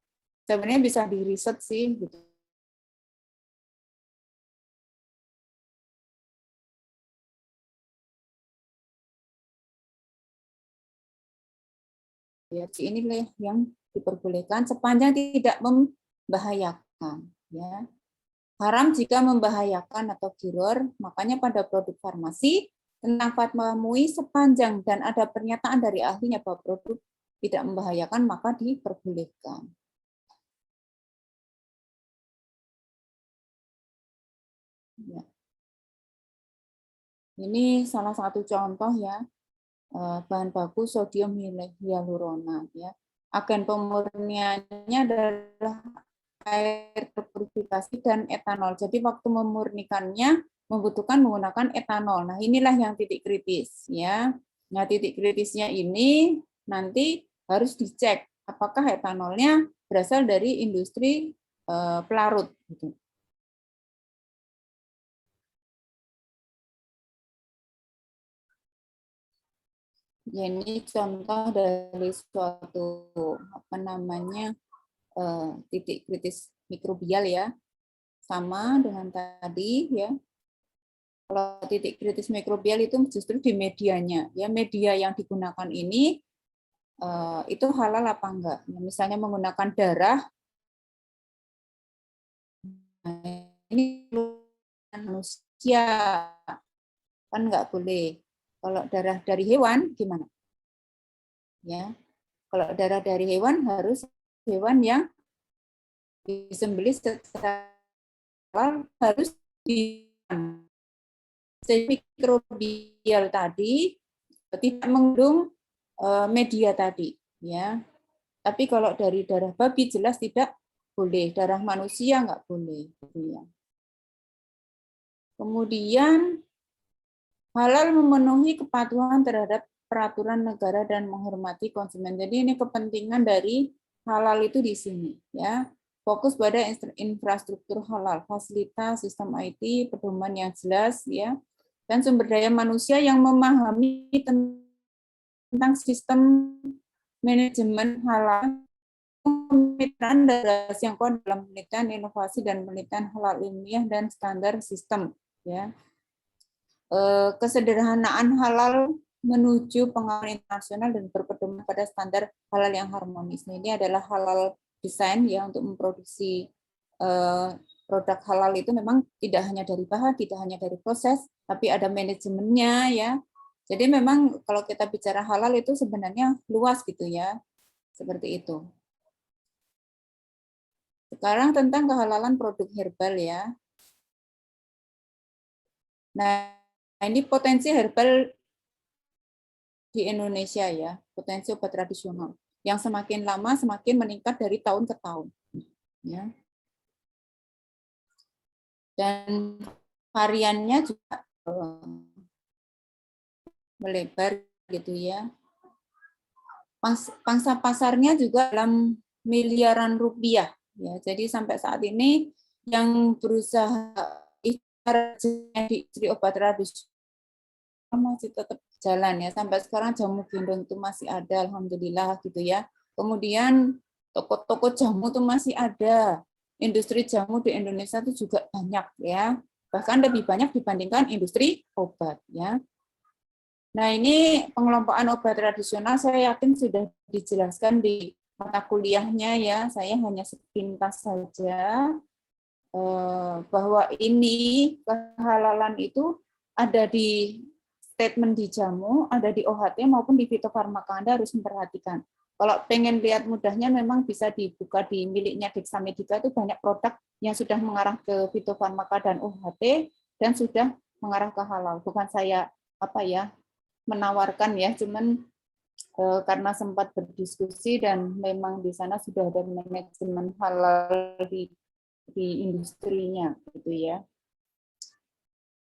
Sebenarnya bisa di riset sih gitu. Ya, inilah yang diperbolehkan sepanjang tidak membahayakan ya. Haram jika membahayakan atau gharar, makanya pada produk farmasi tentang fatwa MUI sepanjang dan ada pernyataan dari ahlinya bahwa produk tidak membahayakan maka diperbolehkan. Ya. Ini salah satu contoh ya, bahan baku sodium hyaluronat ya. Agen pemurniannya adalah air terpurifikasi dan etanol. Jadi waktu memurnikannya membutuhkan menggunakan etanol. Nah, inilah yang titik kritis ya. Nah, titik kritisnya ini nanti harus dicek apakah etanolnya berasal dari industri pelarut gitu. Ya, ini contoh dari suatu titik kritis mikrobial ya, sama dengan tadi ya. Kalau titik kritis mikrobial itu justru di medianya, ya media yang digunakan ini itu halal apa enggak? Misalnya menggunakan darah, ini manusia kan enggak boleh. Kalau darah dari hewan gimana? Ya, kalau darah dari hewan harus hewan yang disembelih secara harus di mikrobial tadi tidak mengandung media tadi ya. Tapi kalau dari darah babi jelas tidak boleh, darah manusia enggak boleh gitu ya. Kemudian halal memenuhi kepatuhan terhadap peraturan negara dan menghormati konsumen. Jadi ini kepentingan dari halal itu di sini ya. Fokus pada infrastruktur halal, fasilitas, sistem IT, pedoman yang jelas ya, dan sumber daya manusia yang memahami tentang sistem manajemen halal, kemitraan dan yang kuat dalam penelitian inovasi dan penelitian halal ilmiah dan standar sistem ya. Kesederhanaan halal menuju pengawasan internasional dan berpedoman pada standar halal yang harmonis. Nah, ini adalah halal desain ya untuk memproduksi produk halal itu memang tidak hanya dari bahan, tidak hanya dari proses, tapi ada manajemennya ya. Jadi memang kalau kita bicara halal itu sebenarnya luas gitu ya, seperti itu. Sekarang tentang kehalalan produk herbal ya. Nah, ini potensi herbal di Indonesia ya, potensi obat tradisional yang semakin lama semakin meningkat dari tahun ke tahun ya. Dan variannya juga melebar gitu ya. Pangsa pasarnya juga dalam miliaran rupiah ya. Jadi sampai saat ini yang berusaha di industri obat tradisional masih tetap jalan ya, sampai sekarang jamu gendong itu masih ada, alhamdulillah gitu ya. Kemudian toko-toko jamu itu masih ada, industri jamu di Indonesia itu juga banyak ya, bahkan lebih banyak dibandingkan industri obat ya. Nah, ini pengelompokan obat tradisional saya yakin sudah dijelaskan di mata kuliahnya ya, saya hanya sepintas saja bahwa ini kehalalan itu ada di statement di jamu, ada di OHT maupun di fitofarmaka. Anda harus memperhatikan. Kalau pengen lihat mudahnya memang bisa dibuka di miliknya Diksa Medika, itu banyak produk yang sudah mengarah ke fitofarmaka dan UHT dan sudah mengarah ke halal. Bukan saya menawarkan ya, cuman karena sempat berdiskusi dan memang di sana sudah ada manajemen halal di industrinya gitu ya.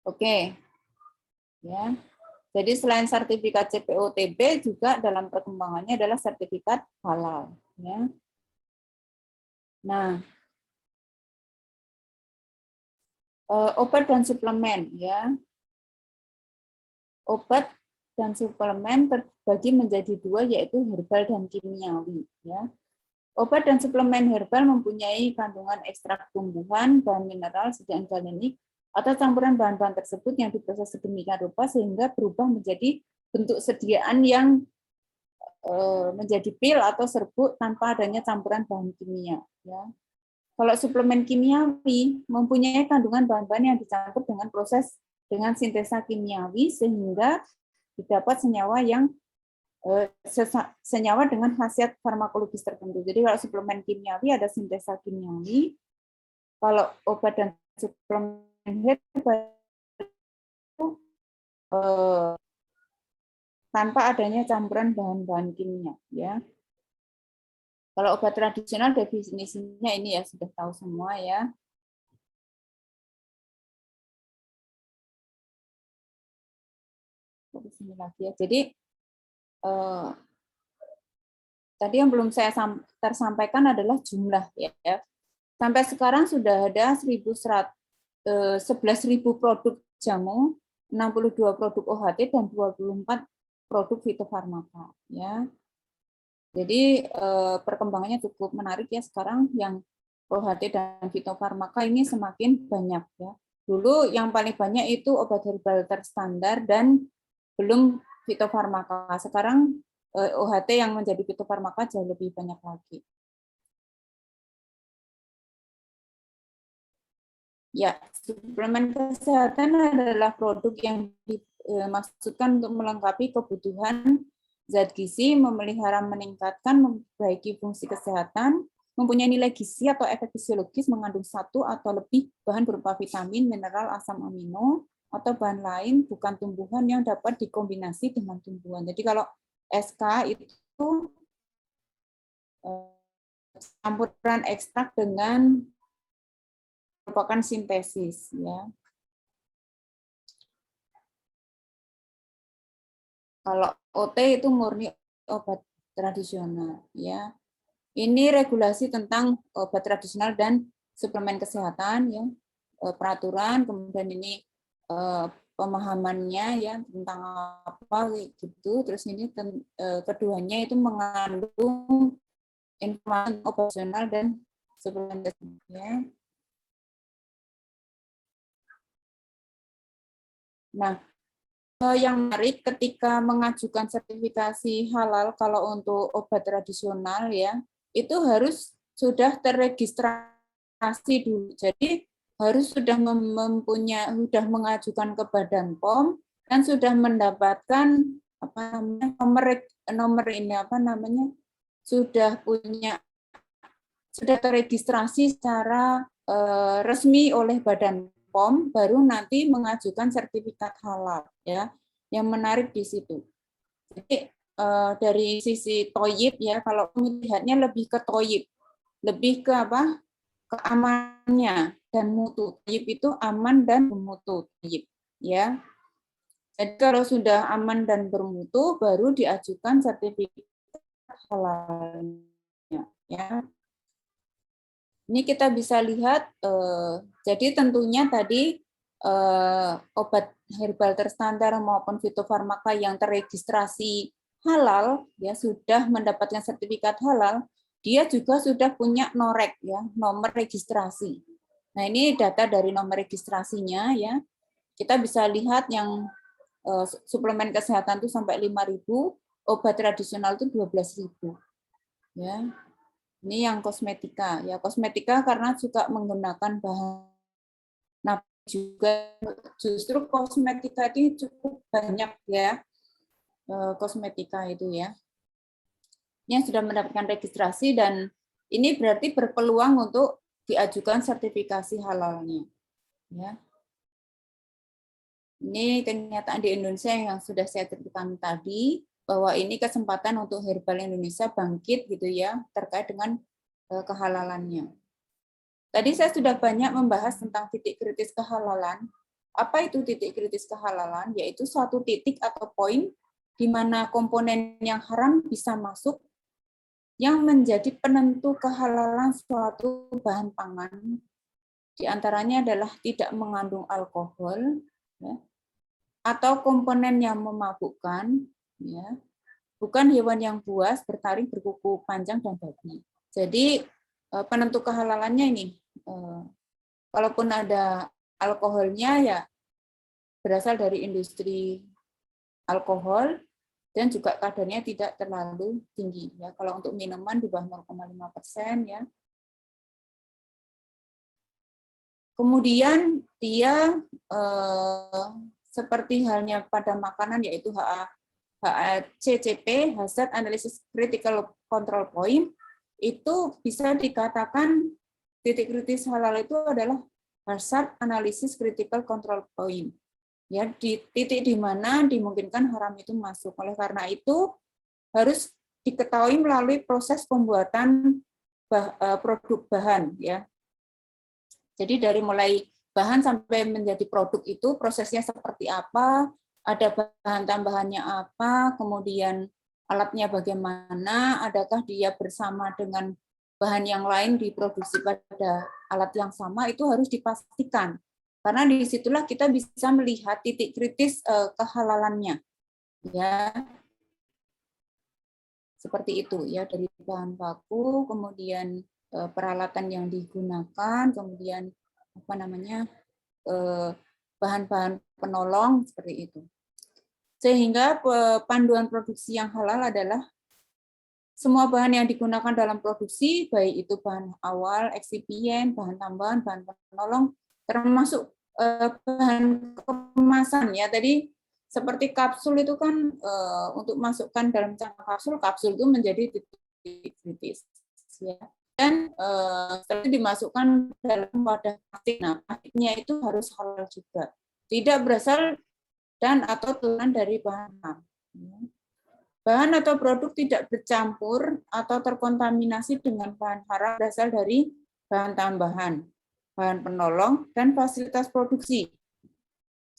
Oke. Ya. Jadi selain sertifikat CPOTB juga dalam perkembangannya adalah sertifikat halal ya. Nah, obat dan suplemen ya. Obat dan suplemen terbagi menjadi dua, yaitu herbal dan kimiawi ya. Obat dan suplemen herbal mempunyai kandungan ekstrak tumbuhan, bahan mineral, zat organik, atau campuran bahan-bahan tersebut yang diproses sedemikian rupa sehingga berubah menjadi bentuk sediaan yang menjadi pil atau serbuk tanpa adanya campuran bahan kimia. Ya. Kalau suplemen kimiawi mempunyai kandungan bahan-bahan yang dicampur dengan proses dengan sintesa kimiawi sehingga didapat senyawa yang senyawa dengan khasiat farmakologis tertentu. Jadi kalau suplemen kimiawi ada sintesa kimiawi, kalau obat dan suplemen herbal tanpa adanya campuran bahan-bahan kimia. Ya. Kalau obat tradisional definisinya ini ya sudah tahu semua ya. Sini lagi ya. Jadi tadi yang belum saya tersampaikan adalah jumlah ya. Sampai sekarang sudah ada 11.000 produk jamu, 62 produk OHT dan 24 produk fitofarmaka ya. Jadi perkembangannya cukup menarik ya sekarang, yang OHT dan fitofarmaka ini semakin banyak ya. Dulu yang paling banyak itu obat herbal terstandar dan belum fitofarmaka. Sekarang OHT yang menjadi fitofarmaka jauh lebih banyak lagi. Ya, suplemen kesehatan adalah produk yang dimaksudkan untuk melengkapi kebutuhan zat gizi, memelihara, meningkatkan, memperbaiki fungsi kesehatan, mempunyai nilai gizi atau efek fisiologis, mengandung satu atau lebih bahan berupa vitamin, mineral, asam amino, atau bahan lain bukan tumbuhan yang dapat dikombinasi dengan tumbuhan. Jadi kalau SK itu campuran ekstrak dengan merupakan sintesis ya. Kalau OT itu murni obat tradisional ya. Ini regulasi tentang obat tradisional dan suplemen kesehatan ya. Peraturan, kemudian ini pemahamannya ya tentang apa gitu. Terus ini keduanya itu mengandung informasi operasional dan suplemen ya. Nah, yang menarik ketika mengajukan sertifikasi halal kalau untuk obat tradisional ya, itu harus sudah terregistrasi dulu. Jadi harus sudah sudah mengajukan ke Badan POM dan sudah mendapatkan nomor ini sudah terregistrasi secara resmi oleh Badan POM, baru nanti mengajukan sertifikat halal ya. Yang menarik di situ. Jadi dari sisi toyib ya, kalau melihatnya lebih ke toyib, lebih ke apa? Keamanannya dan mutu. Toyib itu aman dan bermutu, toyib ya. Jadi kalau sudah aman dan bermutu, baru diajukan sertifikat halalnya ya. Ini kita bisa lihat, jadi tentunya tadi obat herbal terstandar maupun fitofarmaka yang terregistrasi halal, ya sudah mendapatkan sertifikat halal, dia juga sudah punya NOREK, ya nomor registrasi. Nah ini data dari nomor registrasinya, ya kita bisa lihat yang suplemen kesehatan itu sampai 5.000, obat tradisional itu 12.000, ya. Ini yang kosmetika, ya kosmetika karena juga menggunakan bahan. Nah juga justru kosmetika ini cukup banyak ya, kosmetika itu ya. yang sudah mendapatkan registrasi, dan ini berarti berpeluang untuk diajukan sertifikasi halalnya. Ya. Ini kenyataan di Indonesia yang sudah saya ceritakan tadi, bahwa ini kesempatan untuk herbal Indonesia bangkit gitu ya, terkait dengan kehalalannya. Tadi saya sudah banyak membahas tentang titik kritis kehalalan. Apa itu titik kritis kehalalan? Yaitu suatu titik atau poin di mana komponen yang haram bisa masuk, yang menjadi penentu kehalalan suatu bahan pangan. Di antaranya adalah tidak mengandung alkohol, ya, atau komponen yang memabukkan, ya, bukan hewan yang buas, bertaring, berkuku panjang, dan babi. Jadi penentu kehalalannya ini, kalaupun ada alkoholnya ya berasal dari industri alkohol, dan juga kadarnya tidak terlalu tinggi. Ya, kalau untuk minuman di bawah 0,5% ya. Kemudian dia seperti halnya pada makanan, yaitu HACCP, Hazard Analysis Critical Control Point, itu bisa dikatakan titik kritis halal itu adalah Hazard Analysis Critical Control Point. Ya, di titik di mana dimungkinkan haram itu masuk. Oleh karena itu harus diketahui melalui proses pembuatan produk bahan, ya. Jadi dari mulai bahan sampai menjadi produk itu prosesnya seperti apa, ada bahan tambahannya apa, kemudian alatnya bagaimana, adakah dia bersama dengan bahan yang lain diproduksi pada alat yang sama, itu harus dipastikan. Karena disitulah kita bisa melihat titik kritis kehalalannya, ya, seperti itu ya, dari bahan baku, kemudian peralatan yang digunakan, kemudian apa namanya bahan-bahan penolong seperti itu. Sehingga panduan produksi yang halal adalah semua bahan yang digunakan dalam produksi, baik itu bahan awal, eksipien, bahan tambahan, bahan penolong, termasuk bahan kemasan ya. Tadi seperti kapsul itu kan untuk masukkan dalam cangkang kapsul itu menjadi titik kritis ya. Dan setelah itu dimasukkan dalam wadah plastik. Nah, plastiknya itu harus halal juga, tidak berasal dan atau turunan dari bahan haram. Bahan atau produk tidak bercampur atau terkontaminasi dengan bahan haram berasal dari bahan tambahan, bahan penolong, dan fasilitas produksi.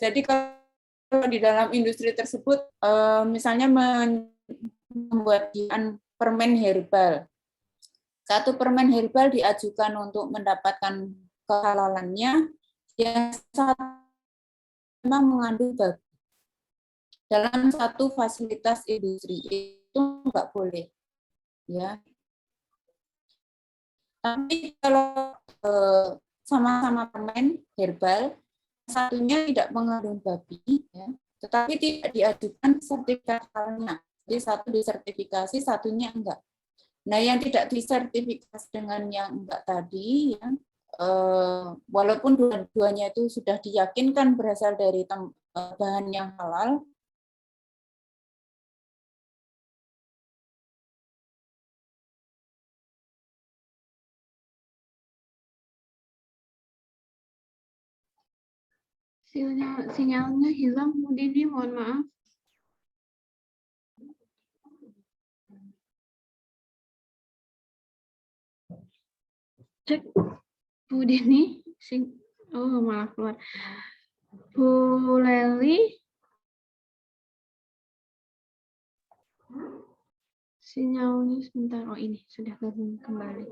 Jadi kalau di dalam industri tersebut, misalnya membuat permen herbal, satu permen herbal diajukan untuk mendapatkan kehalalannya, yang sama mengandung babi dalam satu fasilitas industri, itu nggak boleh, ya. Tapi kalau sama-sama permen herbal, satunya tidak mengandung babi, ya, tetapi tidak diajukan sertifikat halalnya. Jadi satu disertifikasi, satunya enggak. Nah, yang tidak disertifikasi dengan yang enggak tadi, ya, walaupun dua-duanya itu sudah diyakinkan berasal dari bahan yang halal, sinyalnya hilang, Bu Dini, mohon maaf. Cek, Bu Dini, oh malah keluar. Bu Leli, sinyalnya sebentar. Oh ini sudah gabung kembali.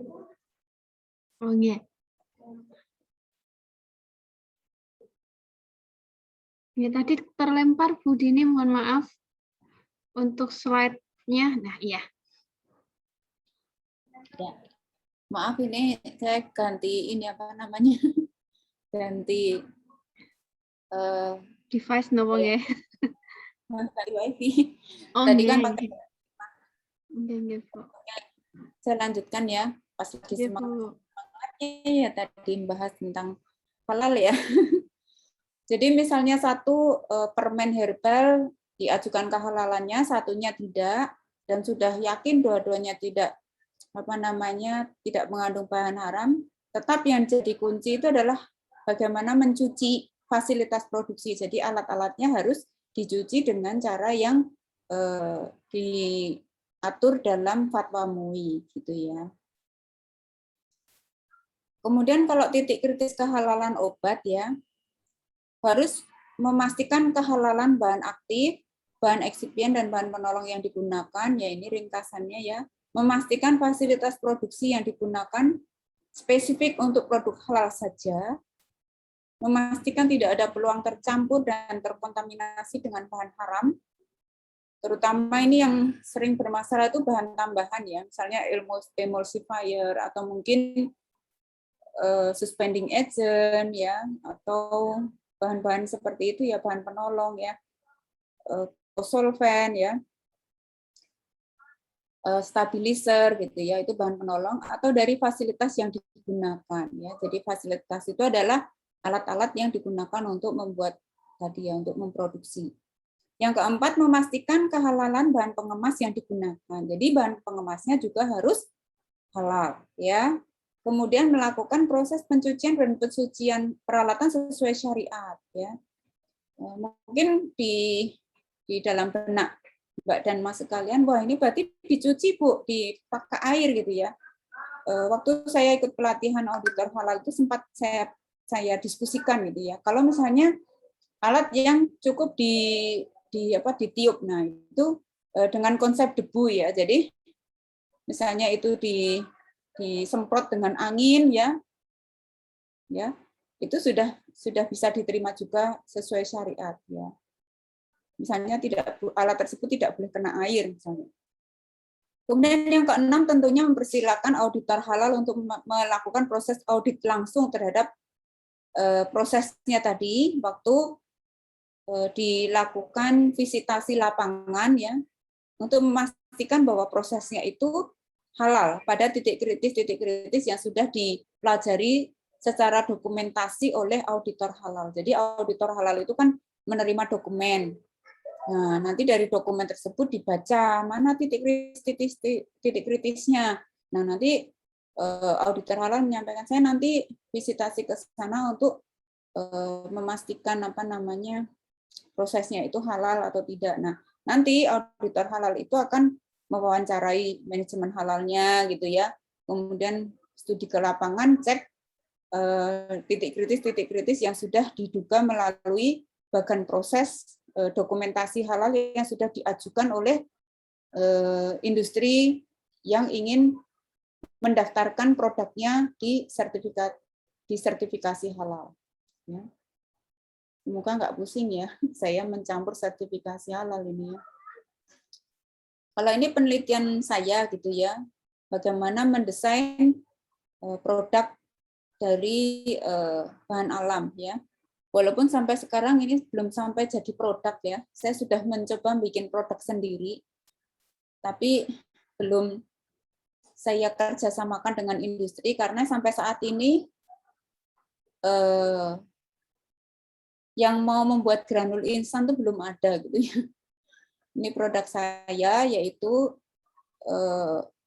Oh iya. Ya tadi terlempar Bu Dini, mohon maaf untuk slide-nya. Nah iya. Ya. Maaf ini saya ganti ini apa namanya, ganti device nopo ya. Ganti wifi. Oh, tadi kan pakai. Saya lanjutkan ya, pas lagi semangatnya ya tadi membahas tentang halal ya. Jadi misalnya satu permen herbal diajukan kehalalannya, satunya tidak, dan sudah yakin dua-duanya tidak tidak mengandung bahan haram, tetap yang jadi kunci itu adalah bagaimana mencuci fasilitas produksi. Jadi alat-alatnya harus dicuci dengan cara yang diatur dalam fatwa MUI gitu ya. Kemudian kalau titik kritis kehalalan obat ya, harus memastikan kehalalan bahan aktif, bahan eksipien dan bahan penolong yang digunakan, ya ini ringkasannya ya. Memastikan fasilitas produksi yang digunakan spesifik untuk produk halal saja, memastikan tidak ada peluang tercampur dan terkontaminasi dengan bahan haram, terutama ini yang sering bermasalah itu bahan tambahan ya, misalnya emulsifier atau mungkin suspending agent ya, atau bahan-bahan seperti itu ya, bahan penolong ya, solvent ya, stabilizer gitu ya, itu bahan penolong, atau dari fasilitas yang digunakan ya. Jadi fasilitas itu adalah alat-alat yang digunakan untuk membuat tadi ya, untuk memproduksi. Yang keempat, memastikan kehalalan bahan pengemas yang digunakan. Jadi bahan pengemasnya juga harus halal ya. Kemudian melakukan proses pencucian dan pensucian peralatan sesuai syariat ya. Mungkin di dalam benak Mbak dan Mas sekalian, wah ini berarti dicuci Bu, dipakai air gitu ya. Waktu saya ikut pelatihan auditor halal itu sempat saya diskusikan gitu ya. Kalau misalnya alat yang cukup ditiup, nah itu dengan konsep debu ya. Jadi misalnya itu disemprot dengan angin ya, itu sudah bisa diterima juga sesuai syariat ya. Misalnya alat tersebut tidak boleh kena air misalnya. Kemudian yang keenam tentunya mempersilakan auditor halal untuk melakukan proses audit langsung terhadap prosesnya tadi waktu dilakukan visitasi lapangan ya, untuk memastikan bahwa prosesnya itu halal pada titik kritis yang sudah dipelajari secara dokumentasi oleh auditor halal. Jadi auditor halal itu kan menerima dokumen. Nah, nanti dari dokumen tersebut dibaca mana titik kritisnya. Nah, nanti auditor halal menyampaikan, saya nanti visitasi ke sana untuk memastikan prosesnya itu halal atau tidak. Nah, nanti auditor halal itu akan mewawancarai manajemen halalnya gitu ya. Kemudian studi ke lapangan, cek titik kritis yang sudah diduga melalui bagan proses dokumentasi halal yang sudah diajukan oleh industri yang ingin mendaftarkan produknya di sertifikasi halal. Ya. Semoga nggak pusing ya, saya mencampur sertifikasi halal ini ya. Kalau ini penelitian saya gitu ya, bagaimana mendesain produk dari bahan alam ya. Walaupun sampai sekarang ini belum sampai jadi produk ya, saya sudah mencoba bikin produk sendiri, tapi belum saya kerjasamakan dengan industri karena sampai saat ini yang mau membuat granul instan itu belum ada gitu ya. Ini produk saya yaitu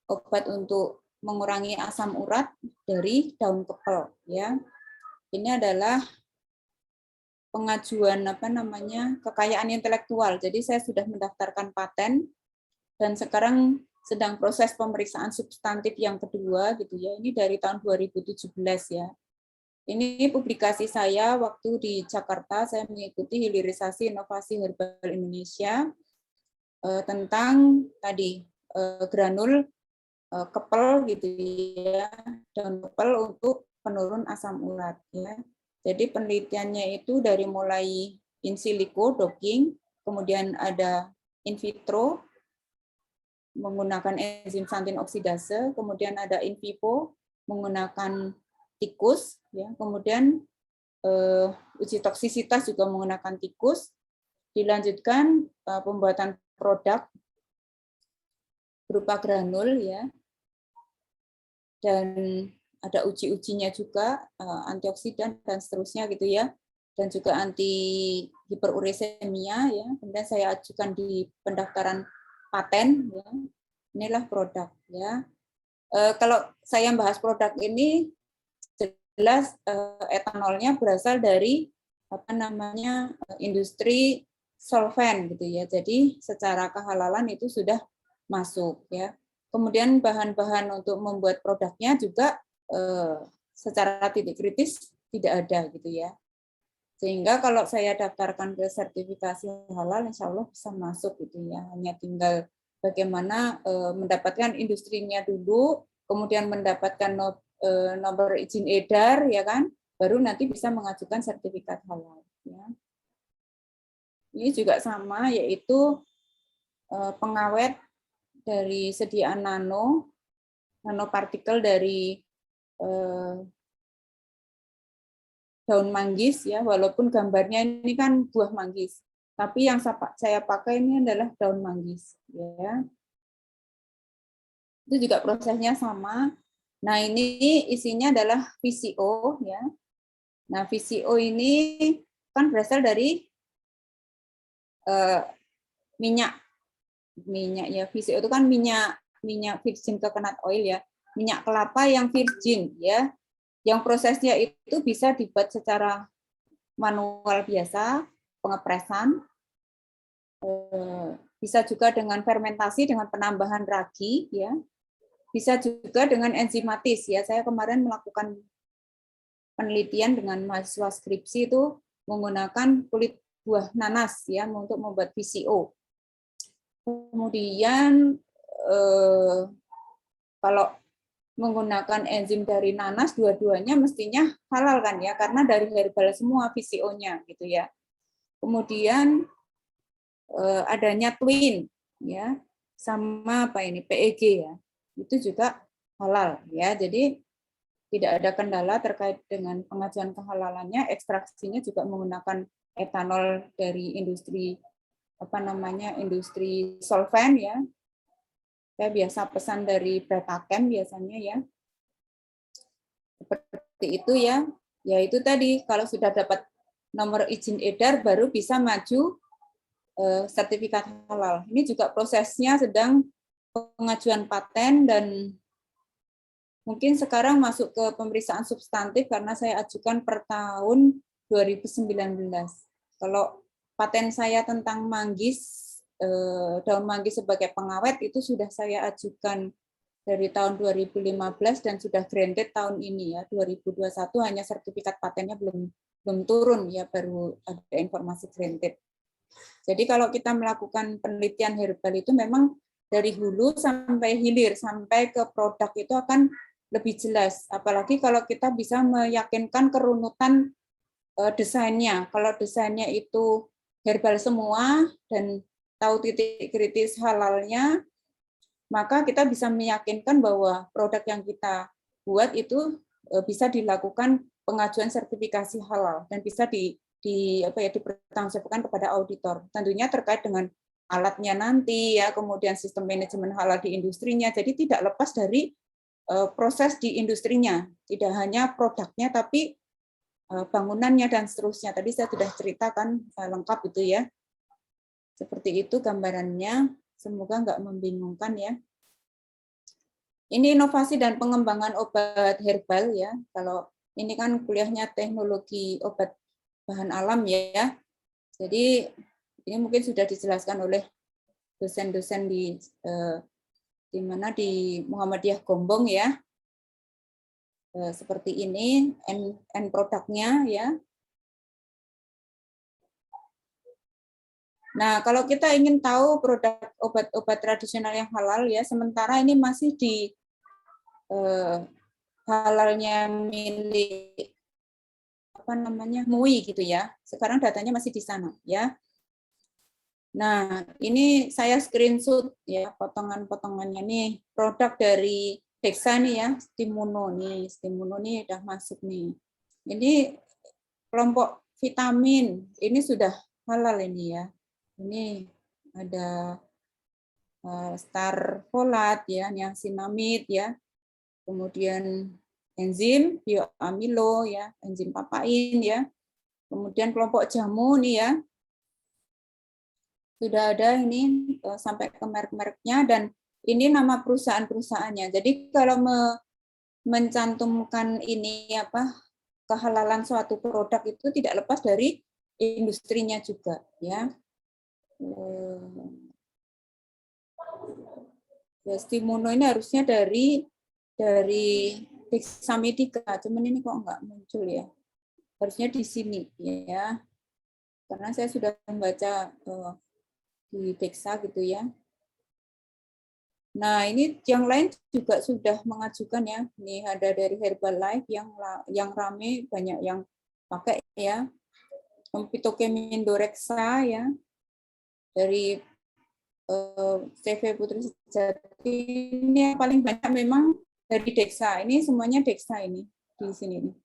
obat untuk mengurangi asam urat dari daun kepel ya. Ini adalah pengajuan kekayaan intelektual. Jadi saya sudah mendaftarkan paten dan sekarang sedang proses pemeriksaan substantif yang kedua gitu ya. Ini dari tahun 2017 ya. Ini publikasi saya waktu di Jakarta, saya mengikuti hilirisasi inovasi herbal Indonesia tentang tadi granul kepel gitu ya, daun kepel untuk penurun asam urat ya. Jadi penelitiannya itu dari mulai in silico docking, kemudian ada in vitro menggunakan enzim santin oksidase, kemudian ada in vivo menggunakan tikus, ya, kemudian uji toksisitas juga menggunakan tikus, dilanjutkan pembuatan produk berupa granul, ya, dan ada uji-ujinya juga antioksidan dan seterusnya gitu ya, dan juga anti hiperurisemia ya. Kemudian saya ajukan di pendaftaran paten, ya. Inilah produk, ya. Kalau saya bahas produk ini, jelas etanolnya berasal dari industri solvent gitu ya. Jadi secara kehalalan itu sudah masuk ya. Kemudian bahan-bahan untuk membuat produknya juga secara titik kritis tidak ada gitu ya. Sehingga kalau saya daftarkan ke sertifikasi halal, insya Allah bisa masuk gitu ya. Hanya tinggal bagaimana mendapatkan industrinya dulu, kemudian mendapatkan nomor izin edar, ya kan, baru nanti bisa mengajukan sertifikat halal. Ya. Ini juga sama, yaitu pengawet dari sediaan nanopartikel dari daun manggis ya, walaupun gambarnya ini kan buah manggis, tapi yang saya pakai ini adalah daun manggis ya. Itu juga prosesnya sama. Nah, ini isinya adalah VCO ya. Nah, VCO ini kan berasal dari minyak ya. VCO itu kan minyak virgin coconut oil ya, minyak kelapa yang virgin ya, yang prosesnya itu bisa dibuat secara manual biasa, pengepresan, bisa juga dengan fermentasi dengan penambahan ragi ya, bisa juga dengan enzimatis ya. Saya kemarin melakukan penelitian dengan mahasiswa skripsi itu menggunakan kulit buah nanas ya untuk membuat VCO. Kemudian kalau menggunakan enzim dari nanas, dua-duanya mestinya halal kan ya, karena dari herbal semua VCO-nya gitu ya. Kemudian adanya twin ya, sama apa ini PEG ya, itu juga halal ya. Jadi tidak ada kendala terkait dengan pengajuan kehalalannya. Ekstraksinya juga menggunakan etanol dari industri industri solvent ya. Saya biasa pesan dari Betakem biasanya ya. Seperti itu ya. Ya itu tadi, kalau sudah dapat nomor izin edar baru bisa maju sertifikat halal. Ini juga prosesnya sedang pengajuan paten dan mungkin sekarang masuk ke pemeriksaan substantif karena saya ajukan per tahun 2019. Kalau paten saya tentang manggis, daun manggis sebagai pengawet itu sudah saya ajukan dari tahun 2015 dan sudah granted tahun ini ya, 2021, hanya sertifikat patennya belum turun ya, baru ada informasi granted. Jadi kalau kita melakukan penelitian herbal itu memang dari hulu sampai hilir sampai ke produk itu akan lebih jelas, apalagi kalau kita bisa meyakinkan kerunutan desainnya. Kalau desainnya itu herbal semua dan tahu titik kritis halalnya, maka kita bisa meyakinkan bahwa produk yang kita buat itu bisa dilakukan pengajuan sertifikasi halal dan bisa dipertanggungjawabkan kepada auditor. Tentunya terkait dengan alatnya nanti ya, kemudian sistem manajemen halal di industrinya. Jadi tidak lepas dari proses di industrinya, tidak hanya produknya tapi bangunannya dan seterusnya. Tadi saya sudah ceritakan lengkap itu ya. Seperti itu gambarannya. Semoga nggak membingungkan ya. Ini inovasi dan pengembangan obat herbal ya. Kalau ini kan kuliahnya teknologi obat bahan alam ya. Jadi ini mungkin sudah dijelaskan oleh dosen-dosen di mana di Muhammadiyah Gombong ya. Seperti ini end produknya ya. Nah, kalau kita ingin tahu produk obat-obat tradisional yang halal ya, sementara ini masih di halalnya milik MUI gitu ya. Sekarang datanya masih di sana ya. Nah, ini saya screenshot ya potongan-potongannya nih, produk dari Dexa nih ya, Stimuno nih udah masuk nih. Ini kelompok vitamin, ini sudah halal ini ya. Ini ada star folat ya, niacinamide ya. Kemudian enzim bioamilo ya, enzim papain ya. Kemudian kelompok jamu nih ya. Sudah ada ini sampai ke merek-mereknya dan ini nama perusahaan-perusahaannya. Jadi kalau mencantumkan ini kehalalan suatu produk itu tidak lepas dari industrinya juga, ya. Ya, Stimuno ini harusnya dari Dexamedica, cuman ini kok nggak muncul ya. Harusnya di sini ya, karena saya sudah membaca di Dexa gitu ya. Nah, ini yang lain juga sudah mengajukan ya. Ini ada dari Herbalife yang rame, banyak yang pakai ya. Phytochemidorexa ya. Dari CV Putri Sejati ini yang paling banyak memang dari Dexa. Ini semuanya Dexa ini di sini nih.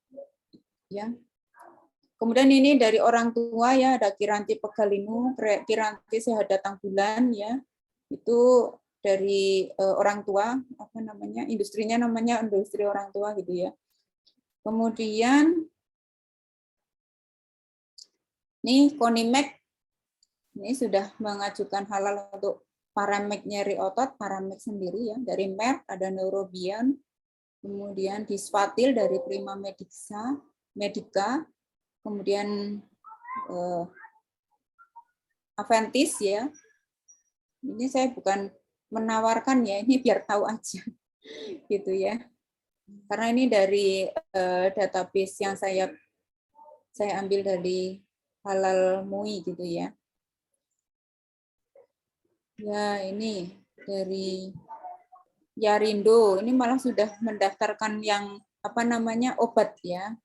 Ya. Kemudian ini dari orang tua ya, ada Kiranti Pegalinu, Kiranti Sehat Datang Bulan ya. Itu dari orang tua, industrinya namanya industri orang tua gitu ya. Kemudian ini Konimek, ini sudah mengajukan halal untuk Paramek nyeri otot, Paramek sendiri ya, dari Merck ada Neurobion, kemudian Disfatil dari Prima Medica, kemudian Aventis ya. Ini saya bukan menawarkan ya, ini biar tahu aja gitu ya. Karena ini dari database yang saya ambil dari Halal MUI gitu ya. Ya, ini dari Yarindo, ini malah sudah mendaftarkan yang obat ya.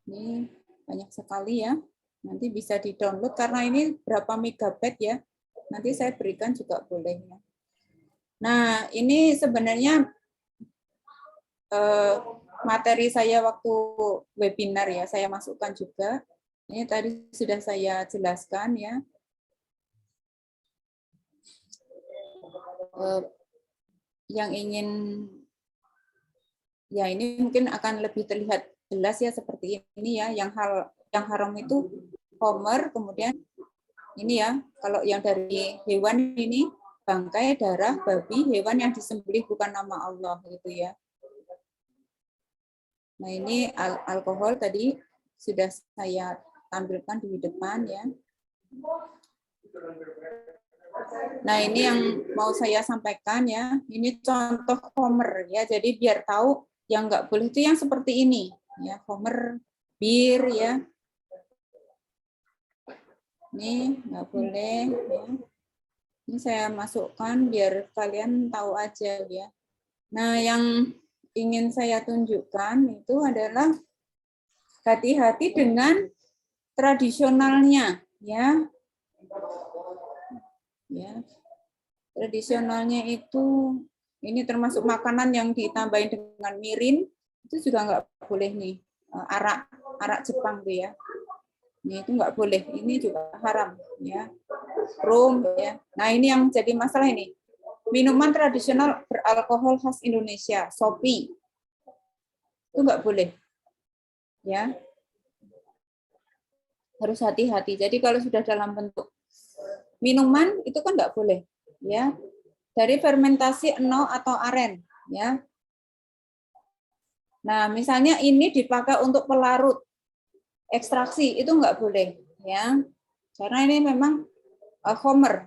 Ini banyak sekali ya. Nanti bisa di-download karena ini berapa megabyte ya. Nanti saya berikan juga boleh ya. Nah, ini sebenarnya materi saya waktu webinar ya, saya masukkan juga. Ini tadi sudah saya jelaskan ya. Yang ingin, ya ini mungkin akan lebih terlihat jelas ya seperti ini ya. Yang haram itu homer, kemudian ini ya, kalau yang dari hewan ini bangkai, darah, babi, hewan yang disembelih bukan nama Allah gitu ya. Nah ini alkohol tadi sudah saya tampilkan di depan ya. Nah ini yang mau saya sampaikan ya. Ini contoh homer ya. Jadi biar tahu yang nggak boleh itu yang seperti ini ya. Homer, bir ya. Ini nggak boleh ya. Ini saya masukkan biar kalian tahu aja ya. Nah yang ingin saya tunjukkan itu adalah hati-hati dengan tradisionalnya ya. Ya. Tradisionalnya itu ini termasuk makanan yang ditambahin dengan mirin, itu juga nggak boleh nih. Arak Jepang tuh ya. Ini itu nggak boleh, ini juga haram ya. Rum ya. Nah, ini yang jadi masalah ini. Minuman tradisional beralkohol khas Indonesia, Sopi. Itu nggak boleh. Ya. Harus hati-hati. Jadi kalau sudah dalam bentuk minuman itu kan nggak boleh, ya. Dari fermentasi eno atau aren, ya. Nah, misalnya ini dipakai untuk pelarut, ekstraksi itu nggak boleh, ya. Karena ini memang homer.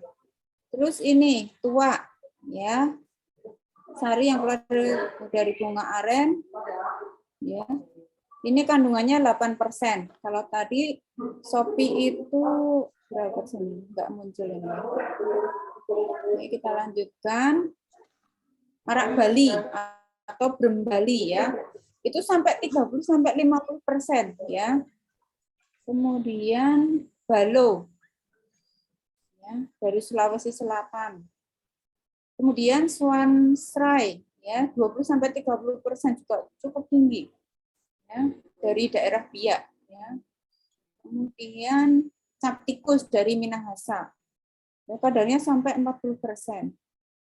Terus ini tua, ya. Sari yang keluar dari bunga aren, ya. Ini kandungannya 8%. Kalau tadi Sopi itu berapa persen? Enggak muncul ini. Ini kita lanjutkan. Arak Bali atau Brem Bali ya. Itu sampai 30-50% ya. Kemudian Balo ya, dari Sulawesi Selatan. Kemudian Swan Srai ya, 20-30% juga cukup tinggi. Ya, dari daerah Biak ya. Kemudian cap tikus dari Minahasa. Ya, kadarnya sampai 40%.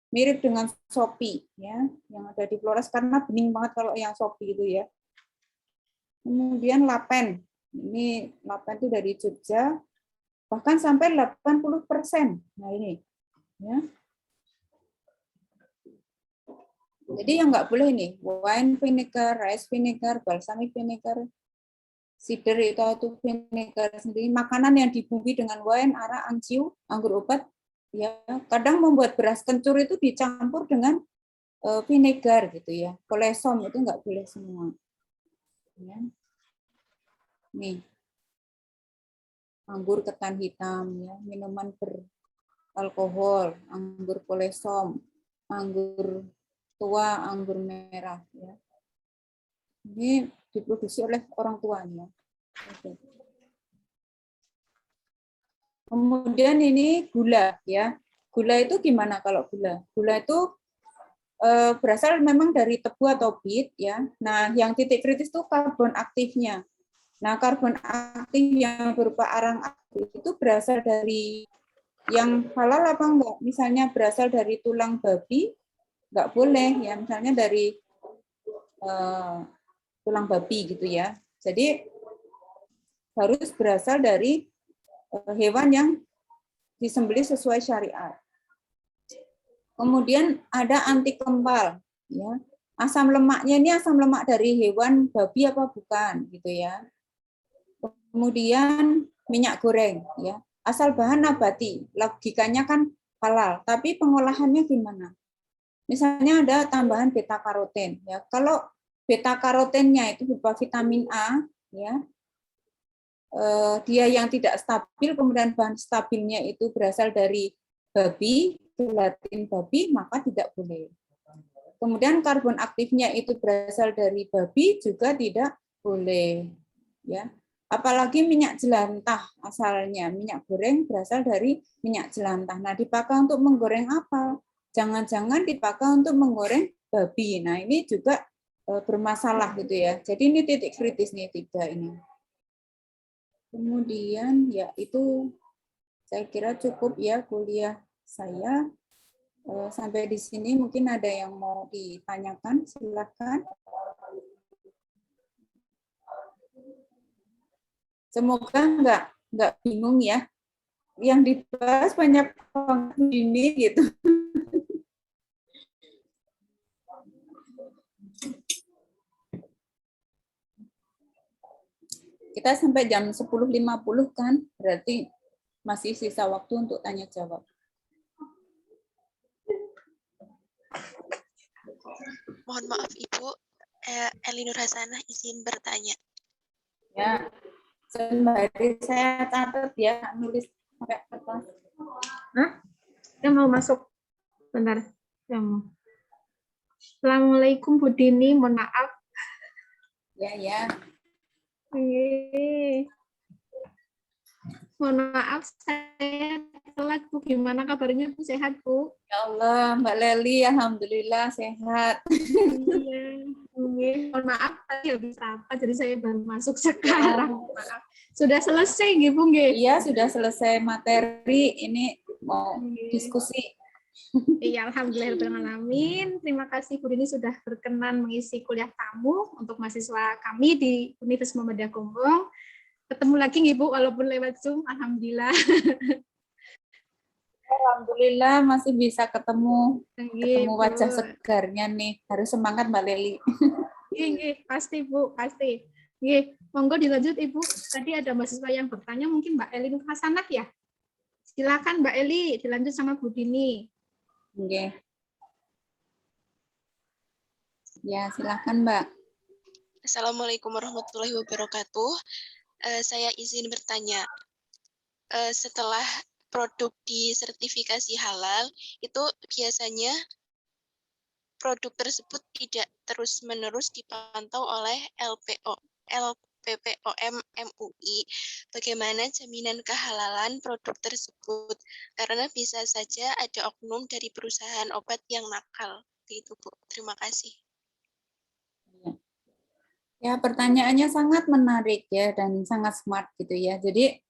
Mirip dengan Sopi ya, yang ada di Flores karena bening banget kalau yang Sopi itu ya. Kemudian Lapen. Ini Lapen itu dari Jogja bahkan sampai 80%. Nah ini, ya. Jadi yang nggak boleh nih, wine vinegar, rice vinegar, balsamic vinegar, cider itu vinegar sendiri, makanan yang dibumbui dengan wine, arak, angciu, anggur obat, ya kadang membuat beras kencur itu dicampur dengan vinegar gitu ya. Kolesom itu nggak boleh semua. Ya. Nih, anggur ketan hitam, ya, minuman beralkohol, anggur kolesom, anggur tua, anggur merah, ya. Ini diproduksi oleh orang tuanya. Oke. Kemudian ini gula, ya. Gula itu gimana kalau gula? Gula itu berasal memang dari tebu atau bit, ya. Nah, yang titik kritis itu karbon aktifnya. Nah, karbon aktif yang berupa arang aktif itu berasal dari yang halal apa enggak? Misalnya berasal dari tulang babi, enggak boleh ya. Misalnya dari tulang babi gitu ya. Jadi harus berasal dari hewan yang disembelih sesuai syariat. Kemudian ada anti kempal, ya. Asam lemaknya ini asam lemak dari hewan babi apa bukan, gitu ya. Kemudian minyak goreng, ya. Asal bahan nabati, logikanya kan halal, tapi pengolahannya gimana? Misalnya ada tambahan beta karoten, ya. Kalau beta karotennya itu berupa vitamin A, ya. Dia yang tidak stabil, kemudian bahan stabilnya itu berasal dari babi, gelatin babi, maka tidak boleh. Kemudian karbon aktifnya itu berasal dari babi juga tidak boleh, ya. Apalagi minyak jelantah asalnya, minyak goreng berasal dari minyak jelantah. Nah, dipakai untuk menggoreng apa? Jangan-jangan dipakai untuk menggoreng babi. Nah, ini juga bermasalah gitu ya. Jadi ini titik kritis nih 3 ini. Kemudian ya itu saya kira cukup ya kuliah saya. Sampai di sini mungkin ada yang mau ditanyakan, silakan. Semoga nggak bingung ya. Yang dibahas banyak ini gitu. Kita sampai jam 10.50 kan, berarti masih sisa waktu untuk tanya jawab. Mohon maaf Ibu, Elinur Hasanah izin bertanya. Ya, sembari saya catat ya, nulis pakai kertas. Hah? Saya mau masuk. Bentar. Saya mau. Assalamualaikum Bu Dini, mohon maaf. Ya. Mohon maaf saya telat Bu. Gimana kabarnya Bu? Sehat Bu? Ya Allah, Mbak Leli, alhamdulillah sehat. Iya. Mohon maaf tadi habis apa, jadi saya baru masuk sekarang. Maaf. Sudah selesai nggih Bu nggih? Iya, sudah selesai materi, ini mau diskusi. Iya, alhamdulillahirrahmanirrahim. Terima kasih Bu Dini sudah berkenan mengisi kuliah tamu untuk mahasiswa kami di Universitas Muhammadiyah Gombong. Ketemu lagi nih Bu, walaupun lewat Zoom, alhamdulillah. Alhamdulillah masih bisa ketemu wajah segarnya nih. Harus semangat Mbak Leli. Iya, pasti Bu, pasti. Iya, monggo dilanjut Ibu. Tadi ada mahasiswa yang bertanya, mungkin Mbak Eli Hasanah ya. Silakan Mbak Eli, dilanjut sama Bu Dini. Oke. Ya, silakan Mbak. Assalamualaikum warahmatullahi wabarakatuh. Saya izin bertanya, setelah produk disertifikasi halal, itu biasanya produk tersebut tidak terus-menerus dipantau oleh LPPOM MUI. Bagaimana jaminan kehalalan produk tersebut? Karena bisa saja ada oknum dari perusahaan obat yang nakal. Begitu, Bu. Terima kasih. Ya, pertanyaannya sangat menarik ya dan sangat smart gitu ya. Jadi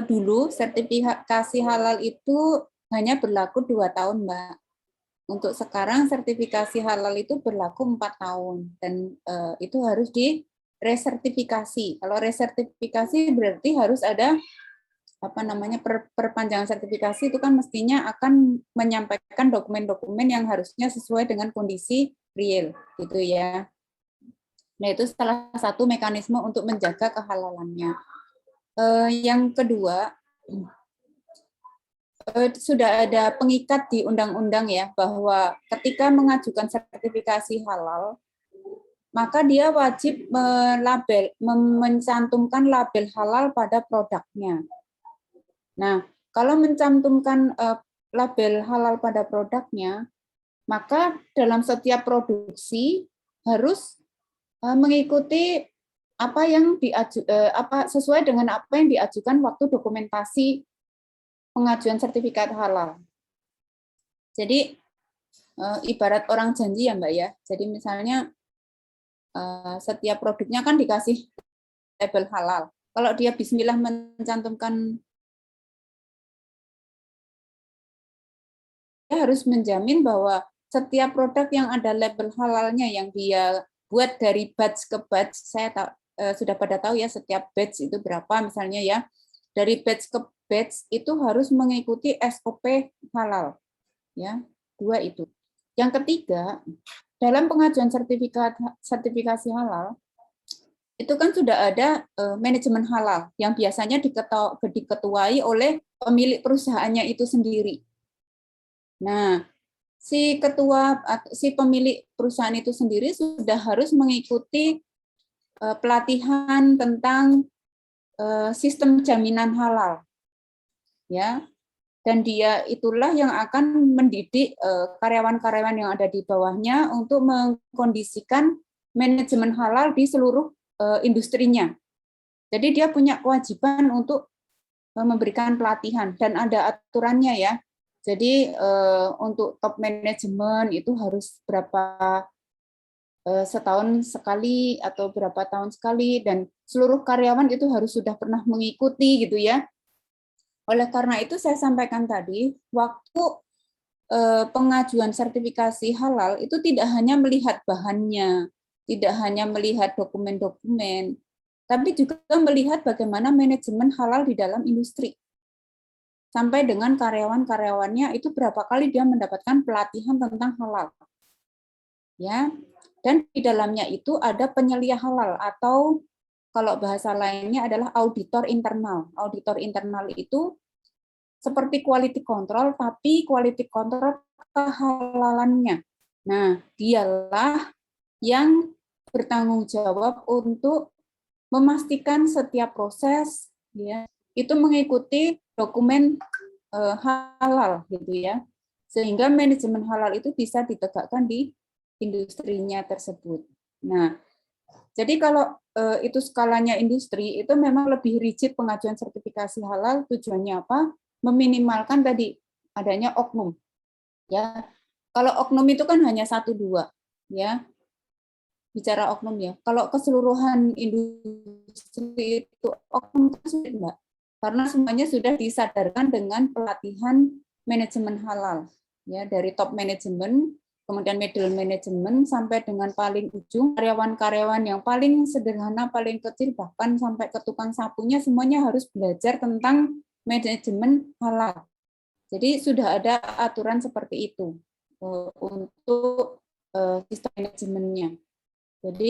dulu sertifikasi halal itu hanya berlaku 2 tahun, Mbak. Untuk sekarang sertifikasi halal itu berlaku 4 tahun dan itu harus diresertifikasi. Kalau resertifikasi berarti harus ada perpanjangan sertifikasi itu kan mestinya akan menyampaikan dokumen-dokumen yang harusnya sesuai dengan kondisi real, gitu ya. Nah, itu salah satu mekanisme untuk menjaga kehalalannya. Yang kedua, sudah ada pengikat di undang-undang ya, bahwa ketika mengajukan sertifikasi halal, maka dia wajib mencantumkan label halal pada produknya. Nah, kalau mencantumkan label halal pada produknya, maka dalam setiap produksi harus mengikuti apa yang sesuai dengan apa yang diajukan waktu dokumentasi pengajuan sertifikat halal. Jadi ibarat orang janji ya Mbak ya. Jadi misalnya setiap produknya kan dikasih label halal. Kalau dia bismillah mencantumkan, dia harus menjamin bahwa setiap produk yang ada label halalnya yang dia buat dari batch ke batch, saya sudah pada tahu ya setiap batch itu berapa misalnya ya, dari batch ke batch itu harus mengikuti SOP halal, ya, 2 itu. Yang ketiga, dalam pengajuan sertifikasi halal itu kan sudah ada manajemen halal yang biasanya diketuai oleh pemilik perusahaannya itu sendiri. Nah, si pemilik perusahaan itu sendiri sudah harus mengikuti pelatihan tentang sistem jaminan halal, ya. Dan dia itulah yang akan mendidik karyawan-karyawan yang ada di bawahnya untuk mengkondisikan manajemen halal di seluruh industrinya. Jadi dia punya kewajiban untuk memberikan pelatihan dan ada aturannya ya. Jadi untuk top manajemen itu harus berapa setahun sekali atau berapa tahun sekali, dan seluruh karyawan itu harus sudah pernah mengikuti gitu ya. Oleh karena itu saya sampaikan tadi, waktu pengajuan sertifikasi halal itu tidak hanya melihat bahannya, tidak hanya melihat dokumen-dokumen, tapi juga melihat bagaimana manajemen halal di dalam industri. Sampai dengan karyawan-karyawannya itu berapa kali dia mendapatkan pelatihan tentang halal. Ya. Dan di dalamnya itu ada penyelia halal atau kalau bahasa lainnya adalah auditor internal. Auditor internal itu seperti quality control, tapi quality control kehalalannya. Nah, dialah yang bertanggung jawab untuk memastikan setiap proses ya itu mengikuti dokumen halal gitu ya. Sehingga manajemen halal itu bisa ditegakkan di industrinya tersebut. Nah, jadi kalau itu skalanya industri, itu memang lebih rigid pengajuan sertifikasi halal, tujuannya apa? Meminimalkan tadi adanya oknum. Ya, kalau oknum itu kan hanya 1-2, ya. Bicara oknum ya. Kalau keseluruhan industri itu oknum itu sulit, Mbak. Karena semuanya sudah disadarkan dengan pelatihan manajemen halal. Ya, dari top manajemen, kemudian middle management sampai dengan paling ujung karyawan-karyawan yang paling sederhana, paling kecil, bahkan sampai ke tukang sapunya semuanya harus belajar tentang manajemen halal. Jadi sudah ada aturan seperti itu untuk sistem manajemennya. Jadi